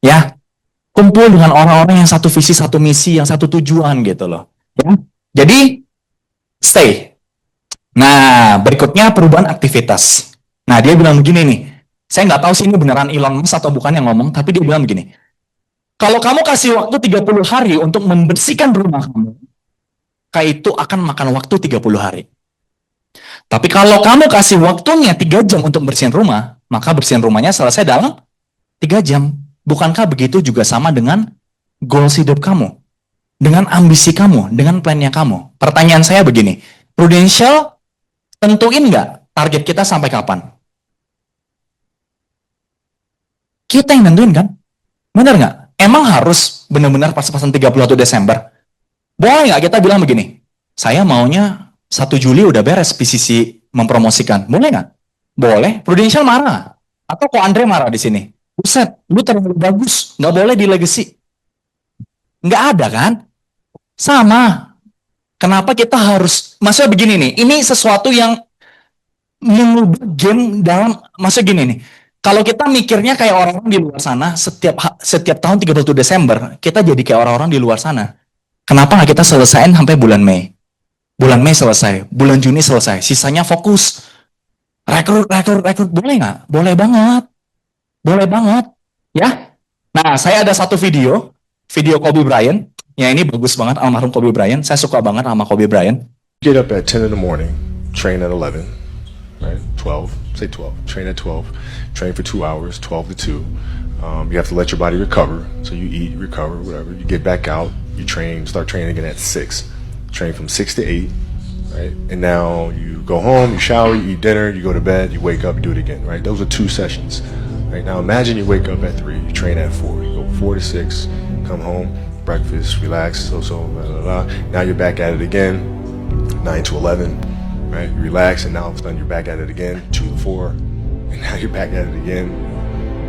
Ya. Kumpul dengan orang-orang yang satu visi, satu misi, yang satu tujuan gitu loh. Ya. Jadi stay. Nah, berikutnya perubahan aktivitas. Nah, dia bilang begini nih. Saya nggak tahu sih ini beneran Elon Musk atau bukan yang ngomong, tapi dia bilang begini. Kalau kamu kasih waktu 30 hari untuk membersihkan rumah kamu, kayak itu akan makan waktu 30 hari. Tapi kalau kamu kasih waktunya 3 jam untuk bersihin rumah, maka bersihin rumahnya selesai dalam 3 jam. Bukankah begitu juga sama dengan goals hidup kamu? Dengan ambisi kamu, dengan plannya kamu? Pertanyaan saya begini, Prudential tentuin nggak target kita sampai kapan? Kita yang nentuin kan? Benar nggak? Emang harus benar-benar pas-pasan 31 Desember? Boleh nggak kita bilang begini, saya maunya 1 Juli udah beres PCC mempromosikan. Boleh nggak? Boleh. Prudential marah. Atau kok Andre marah di sini? Buset, lu terlalu bagus. Nggak boleh di legacy. Nggak ada kan? Sama. Kenapa kita harus, maksudnya begini nih, ini sesuatu yang mengubah game dalam, maksudnya gini nih, kalau kita mikirnya kayak orang-orang di luar sana, setiap tahun 31 Desember, kita jadi kayak orang-orang di luar sana. Kenapa nggak kita selesaiin sampai bulan Mei? Bulan Mei selesai, bulan Juni selesai, sisanya fokus. Rekrut, boleh nggak? Boleh banget. Boleh banget, ya. Nah, saya ada satu video Kobe Bryant. Ya ini bagus banget almarhum Kobe Bryant. Saya suka banget sama Kobe Bryant. Get up at 10 in the morning, train at 11, right? 12, say 12, train at 12, train for 2 hours, 12 to 2. You have to let your body recover. So you eat, recover, whatever. You get back out, you train, start training again at 6. Train from 6 to 8, right? And now you go home, you shower, you eat dinner, you go to bed, you wake up, you do it again, right? Those are 2 sessions. Right now imagine you wake up at 3, you train at 4, you go 4 to 6, come home, breakfast, relax, blah, blah, blah. Now you're back at it again, 9 to 11, right? You relax, and now all of a sudden you're back at it again, 2 to 4, and now you're back at it again,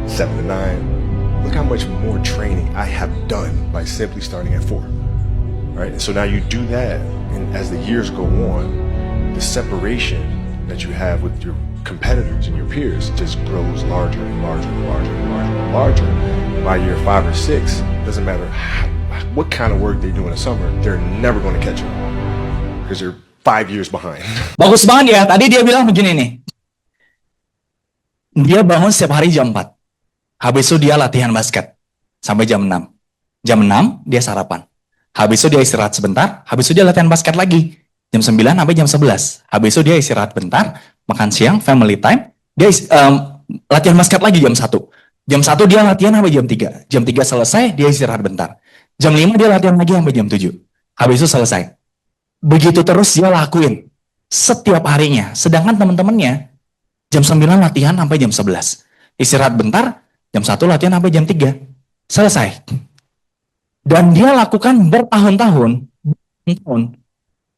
7 to 9. Look how much more training I have done by simply starting at 4, right? And so now you do that, and as the years go on, the separation that you have with your competitors and your peers just grows larger and larger and larger and larger and larger. By year 5 or 6, doesn't matter what kind of work they do in the summer, they're never going to catch up because they're 5 years behind. Bagus banget ya. Tadi dia bilang begini nih. Dia bangun setiap hari jam 4. Habis itu dia latihan basket sampai jam 6. Jam 6 dia sarapan. Habis itu dia istirahat sebentar. Habis itu dia latihan basket lagi. Jam 9 sampai jam 11. Habis itu dia istirahat bentar, makan siang, family time. Dia latihan basket lagi jam 1. Jam 1 dia latihan sampai jam 3. Jam 3 selesai, dia istirahat bentar. Jam 5 dia latihan lagi sampai jam 7. Habis itu selesai. Begitu terus dia lakuin setiap harinya. Sedangkan teman-temannya jam 9 latihan sampai jam 11. Istirahat bentar, jam 1 latihan sampai jam 3. Selesai. Dan dia lakukan bertahun-tahun.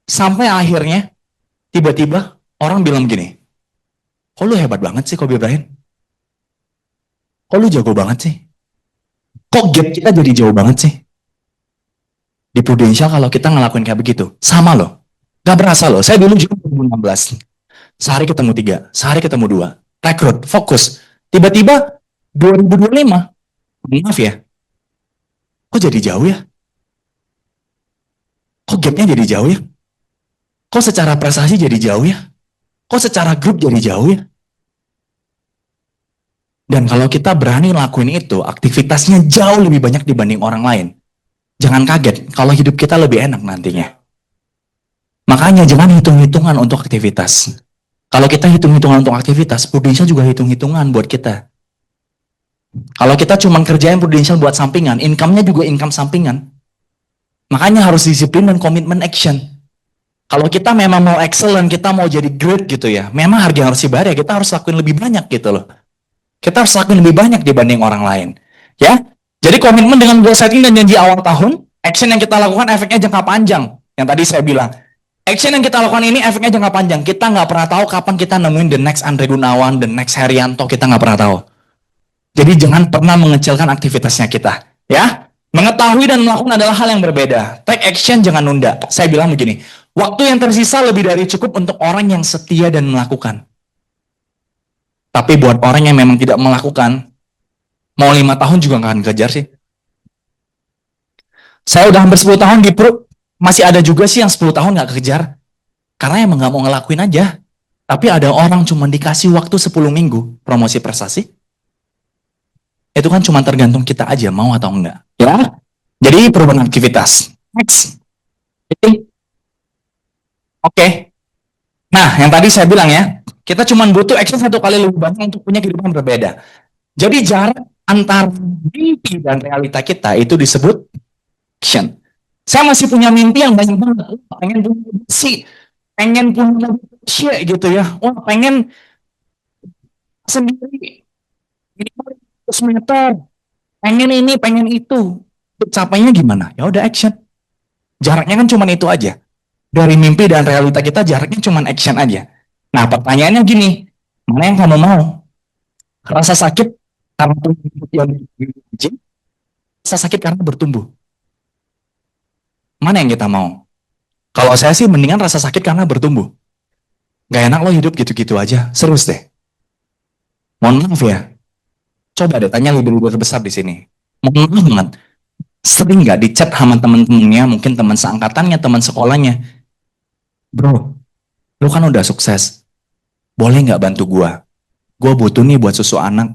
Sampai akhirnya tiba-tiba orang bilang gini, kok lu hebat banget sih Kobe Bryant? Kok lu jago banget sih? Kok gap kita jadi jauh banget sih? Di Prudential kalau kita ngelakuin kayak begitu, sama loh. Gak berasa loh. Saya dulu juga 2016. Sehari ketemu 3, sehari ketemu 2. Rekrut, fokus. Tiba-tiba 2025, maaf ya, kok jadi jauh ya? Kok gapnya jadi jauh ya? Kok secara prestasi jadi jauh ya? Kok secara grup jadi jauh ya? Dan kalau kita berani lakuin itu, aktivitasnya jauh lebih banyak dibanding orang lain. Jangan kaget kalau hidup kita lebih enak nantinya. Makanya jangan hitung-hitungan untuk aktivitas. Kalau kita hitung-hitungan untuk aktivitas, Prudential juga hitung-hitungan buat kita. Kalau kita cuma kerjain Prudential buat sampingan, income-nya juga income sampingan. Makanya harus disiplin dan komitmen action. Kalau kita memang mau excellent, kita mau jadi great gitu ya, memang harga yang harus dibayar ya, kita harus lakuin lebih banyak gitu loh. Kita harus lakuin lebih banyak dibanding orang lain. Ya, jadi komitmen dengan goal setting dan janji awal tahun, action yang kita lakukan efeknya jangka panjang. Yang tadi saya bilang, action yang kita lakukan ini efeknya jangka panjang. Kita nggak pernah tahu kapan kita nemuin the next Andre Gunawan, the next Herianto, kita nggak pernah tahu. Jadi jangan pernah mengecilkan aktivitasnya kita. Ya, mengetahui dan melakukan adalah hal yang berbeda. Take action, jangan nunda. Saya bilang begini, waktu yang tersisa lebih dari cukup untuk orang yang setia dan melakukan. Tapi buat orang yang memang tidak melakukan, mau 5 tahun juga nggak akan kejar sih. Saya udah hampir 10 tahun di Pro, masih ada juga sih yang 10 tahun nggak kejar. Karena emang nggak mau ngelakuin aja. Tapi ada orang cuma dikasih waktu 10 minggu promosi prestasi. Itu kan cuma tergantung kita aja mau atau enggak. Ya, jadi perubahan aktivitas. Next. Oke. Nah, yang tadi saya bilang ya, kita cuma butuh action 1 kali lebih banyak untuk punya kehidupan berbeda. Jadi jarak antara mimpi dan realita kita itu disebut action. Saya masih punya mimpi yang banyak banget. Pengen punya sih, pengen punya shit gitu ya. Wah, pengen sendiri. Ini 100 meter. Pengen ini, pengen itu. Capainya gimana? Ya udah action. Jaraknya kan cuma itu aja. Dari mimpi dan realita kita jaraknya cuma action aja. Nah, pertanyaannya gini, mana yang kamu mau? Rasa sakit karena rasa sakit karena bertumbuh. Mana yang kita mau? Kalau saya sih mendingan rasa sakit karena bertumbuh. Gak enak lo hidup gitu-gitu aja, serius deh. Mohon maaf ya. Coba deh tanya leader-leader besar di sini. Mohon maaf banget. Sering gak dicat sama teman-temannya, mungkin teman seangkatannya, teman sekolahnya. Bro, lu kan udah sukses. Boleh nggak bantu gua? Gua butuh nih buat susu anak.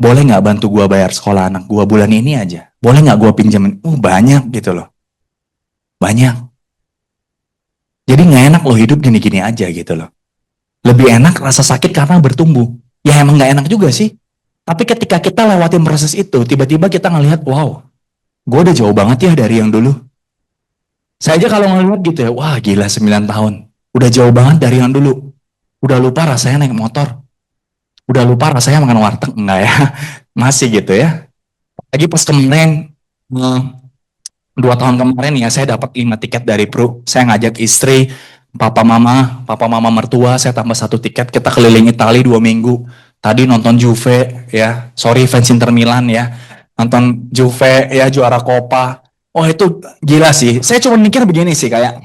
boleh nggak bantu gua bayar sekolah anak gua bulan ini aja? Boleh nggak gua pinjamin? Banyak gitu loh. Banyak. Jadi nggak enak loh hidup gini-gini aja gitu loh. Lebih enak rasa sakit karena bertumbuh. Ya emang nggak enak juga sih. Tapi ketika kita lewatin proses itu, tiba-tiba kita ngelihat, wow, gue udah jauh banget ya dari yang dulu. Saya aja kalau ngelihat gitu ya, wah gila 9 tahun. Udah jauh banget dari yang dulu. Udah lupa rasanya naik motor. Udah lupa rasanya makan warteg. Enggak ya, masih gitu ya. Lagi pas kemarin, 2 tahun kemarin ya, saya dapat 5 tiket dari Pru. Saya ngajak istri, papa mama mertua, saya tambah 1 tiket. Kita keliling Italia 2 minggu. Tadi nonton Juve ya, sorry fans Inter Milan ya. Nonton Juve ya juara Copa. Oh itu gila sih. Saya cuma mikir begini sih kayak,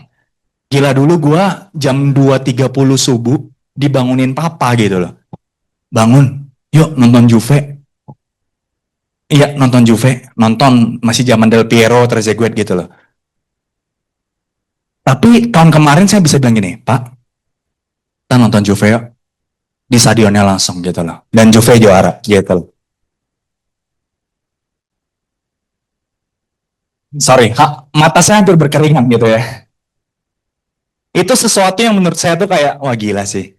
gila dulu gua jam 2.30 subuh dibangunin papa gitu loh. Bangun, yuk nonton Juve. Iya nonton Juve, nonton masih zaman Del Piero, Trezeguet gitu loh. Tapi tahun kemarin saya bisa bilang gini, Pak, kita nonton Juve yuk. Di stadionnya langsung gitu loh. Dan Juve juara gitu loh. Sorry, mata saya hampir berkeringat gitu ya. Itu sesuatu yang menurut saya tuh kayak, wah gila sih.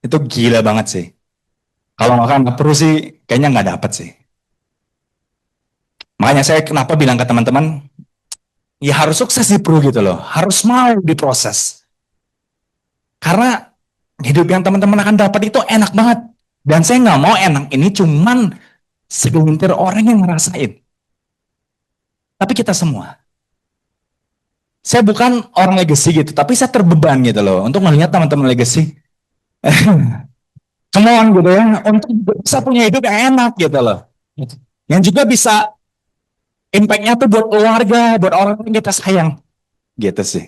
Itu gila banget sih. Kalau nggak perlu sih, kayaknya nggak dapet sih. Makanya saya kenapa bilang ke teman-teman, ya harus sukses di Pro gitu loh. Harus mau diproses. Karena hidup yang teman-teman akan dapat itu enak banget. Dan saya nggak mau enak ini cuman segelintir orang yang ngerasain. Tapi kita semua. Saya bukan orang legacy gitu, tapi saya terbeban gitu loh untuk melihat teman-teman legacy. Come on gitu ya, untuk bisa punya hidup yang enak gitu loh. Yang juga bisa impact-nya tuh buat keluarga, buat orang yang kita sayang. Gitu sih.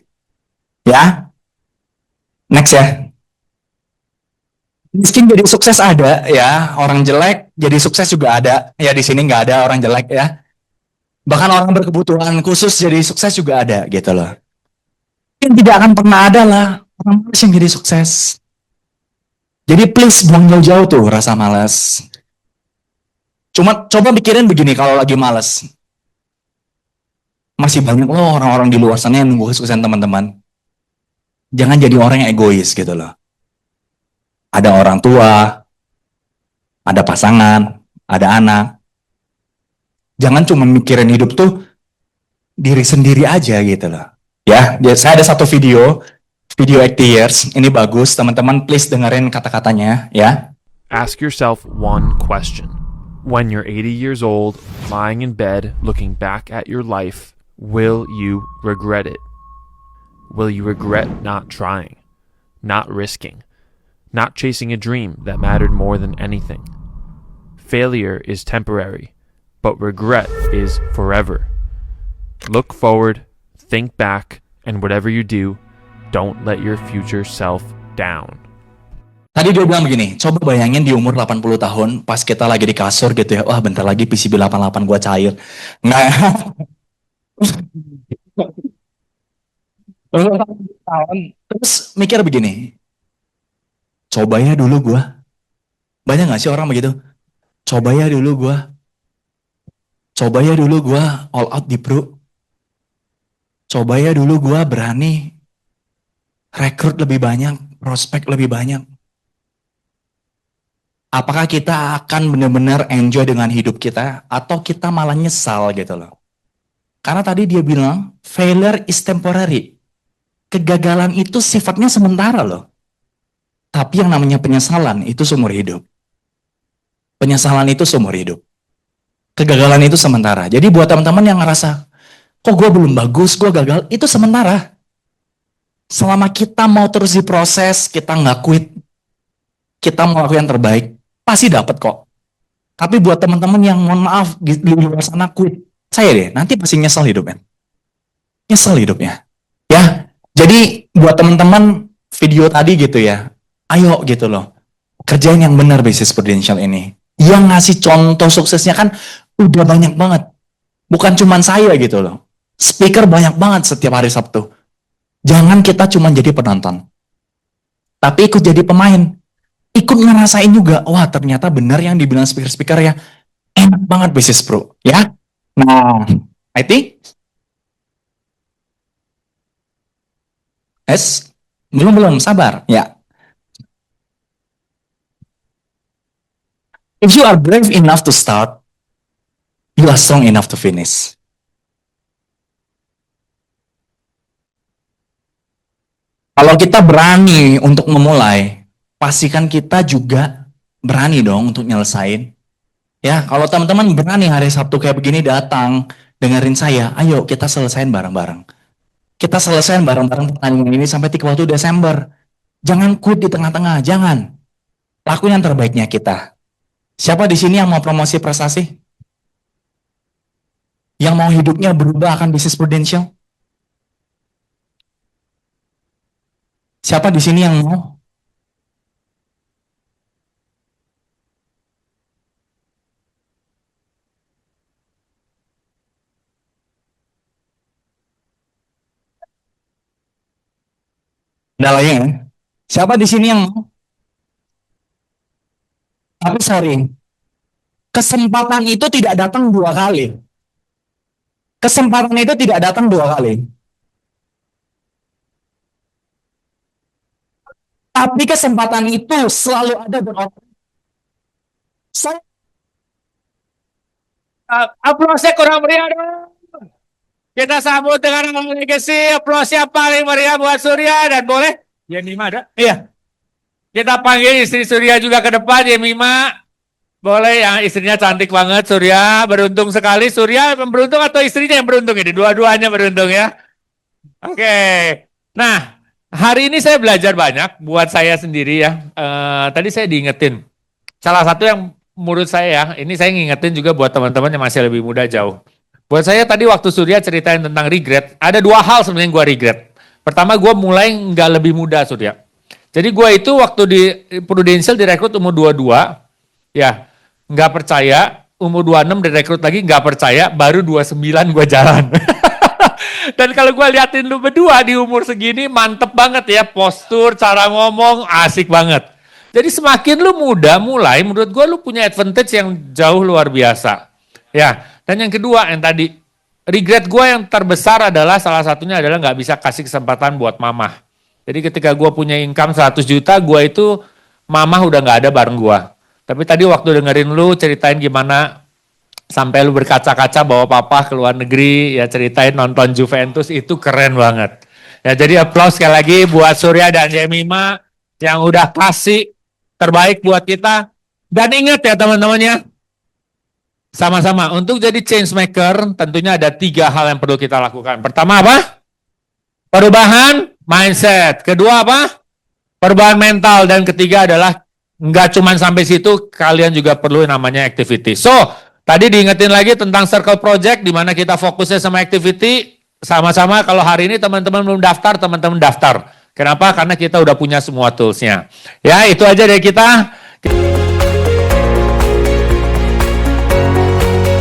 Ya. Next ya. Miskin jadi sukses ada ya, orang jelek jadi sukses juga ada. Ya di sini nggak ada orang jelek ya. Bahkan orang berkebutuhan khusus jadi sukses juga ada gitu loh. Yang tidak akan pernah ada lah orang malas yang jadi sukses. Jadi please buang jauh-jauh tuh rasa malas. Cuma coba pikirin begini kalau lagi malas. Masih banyak loh orang-orang di luar sana yang nunggu kesuksesan teman-teman. Jangan jadi orang yang egois gitu loh. Ada orang tua, ada pasangan, ada anak. Jangan cuma mikirin hidup tuh diri sendiri aja gitu loh. Ya, saya ada satu video 80 years, ini bagus, teman-teman please dengerin kata-katanya ya. Ask yourself one question. When you're 80 years old, lying in bed, looking back at your life, will you regret it? Will you regret not trying, not risking, not chasing a dream that mattered more than anything? Failure is temporary, but regret is forever. Look forward, think back, and whatever you do, don't let your future self down. Tadi dia bilang begini, coba bayangin di umur 80 tahun, pas kita lagi di kasur gitu ya, wah bentar lagi PCB 88 gua cair. Nggak. Terus mikir begini, coba ya dulu gua. Banyak nggak sih orang begitu? Coba ya dulu gua. Coba ya dulu gua all out di Pro. Coba ya dulu gua berani rekrut lebih banyak, prospek lebih banyak. Apakah kita akan benar-benar enjoy dengan hidup kita atau kita malah nyesal gitu loh. Karena tadi dia bilang failure is temporary. Kegagalan itu sifatnya sementara loh. Tapi yang namanya penyesalan itu seumur hidup. Penyesalan itu seumur hidup. Kegagalan itu sementara. Jadi buat teman-teman yang ngerasa, kok gue belum bagus, gue gagal, itu sementara. Selama kita mau terus diproses, kita nggak quit, kita mau lakukan yang terbaik, pasti dapat kok. Tapi buat teman-teman yang mohon maaf di luar sana quit, saya deh nanti pasti nyesel hidupnya. Nyesel hidupnya. Ya, jadi buat teman-teman video tadi gitu ya, ayo gitu loh, kerjain yang benar Business Prudential ini. Yang ngasih contoh suksesnya kan udah banyak banget. Bukan cuman saya gitu loh. Speaker banyak banget setiap hari Sabtu. Jangan kita cuma jadi penonton. Tapi ikut jadi pemain. ikut ngerasain juga, wah ternyata benar yang dibilang speaker-speaker ya, enak banget bisnis bro, ya. Nah, I think, belum sabar, ya. If you are brave enough to start, you are strong enough to finish. Kalau kita berani untuk memulai, pastikan kita juga berani dong untuk nyelesain. Ya, kalau teman-teman berani hari Sabtu kayak begini datang, dengerin saya, ayo kita selesain bareng-bareng. Kita selesain bareng-bareng pertandingan ini sampai 31 Desember. Jangan quit di tengah-tengah, jangan. Lakuin yang terbaiknya kita. Siapa di sini yang mau promosi prestasi? Yang mau hidupnya berubah akan bisnis prudential? Siapa di sini yang mau? Ada lagi ya? Siapa di sini yang mau? Tapi sorry, kesempatan itu tidak datang 2 kali. Kesempatan itu tidak datang 2 kali. Tapi kesempatan itu selalu ada beroperasi. Aplausnya kurang meriah dong. Kita sambut dengan legacy. Aplaus yang paling meriah buat Surya. Dan boleh, ya Mima ada? Iya. Kita panggil istri Surya juga ke depan, ya Mima. Boleh, yang istrinya cantik banget, Surya. Beruntung sekali. Surya yang beruntung atau istrinya yang beruntung ini? Dua-duanya beruntung ya. Oke. Nah, hari ini saya belajar banyak buat saya sendiri ya. Tadi saya diingetin. Salah satu yang menurut saya, ini saya ngingetin juga buat teman-teman yang masih lebih muda jauh. Buat saya tadi waktu Surya ceritain tentang regret, ada 2 hal sebenarnya gue regret. Pertama, gue mulai nggak lebih muda, Surya. Jadi gue itu waktu di Prudential direkrut umur 22, ya nggak percaya, umur 26 direkrut lagi nggak percaya, baru 29 gue jalan. Dan kalau gue liatin lu berdua di umur segini, mantep banget ya, postur, cara ngomong, asik banget. Jadi semakin lu muda mulai, menurut gue lu punya advantage yang jauh luar biasa. Ya, dan yang kedua yang tadi, regret gue yang terbesar adalah salah satunya adalah nggak bisa kasih kesempatan buat mamah. Jadi ketika gue punya income 100 juta, gue itu mamah udah nggak ada bareng gue. Tapi tadi waktu dengerin lu ceritain gimana sampai lu berkaca-kaca bawa papa ke luar negeri, ya ceritain nonton Juventus, itu keren banget. Ya jadi aplaus sekali lagi buat Surya dan Jemima yang udah kasih terbaik buat kita. Dan ingat ya teman-temannya, sama-sama untuk jadi change maker tentunya ada 3 hal yang perlu kita lakukan. Pertama apa? Perubahan mindset. Kedua apa? Perubahan mental. Dan ketiga adalah nggak cuma sampai situ, kalian juga perlu namanya activity. So, tadi diingetin lagi tentang circle project di mana kita fokusnya sama activity. Sama-sama kalau hari ini teman-teman belum daftar, teman-teman daftar. Kenapa? Karena kita udah punya semua toolsnya. Ya, itu aja dari kita.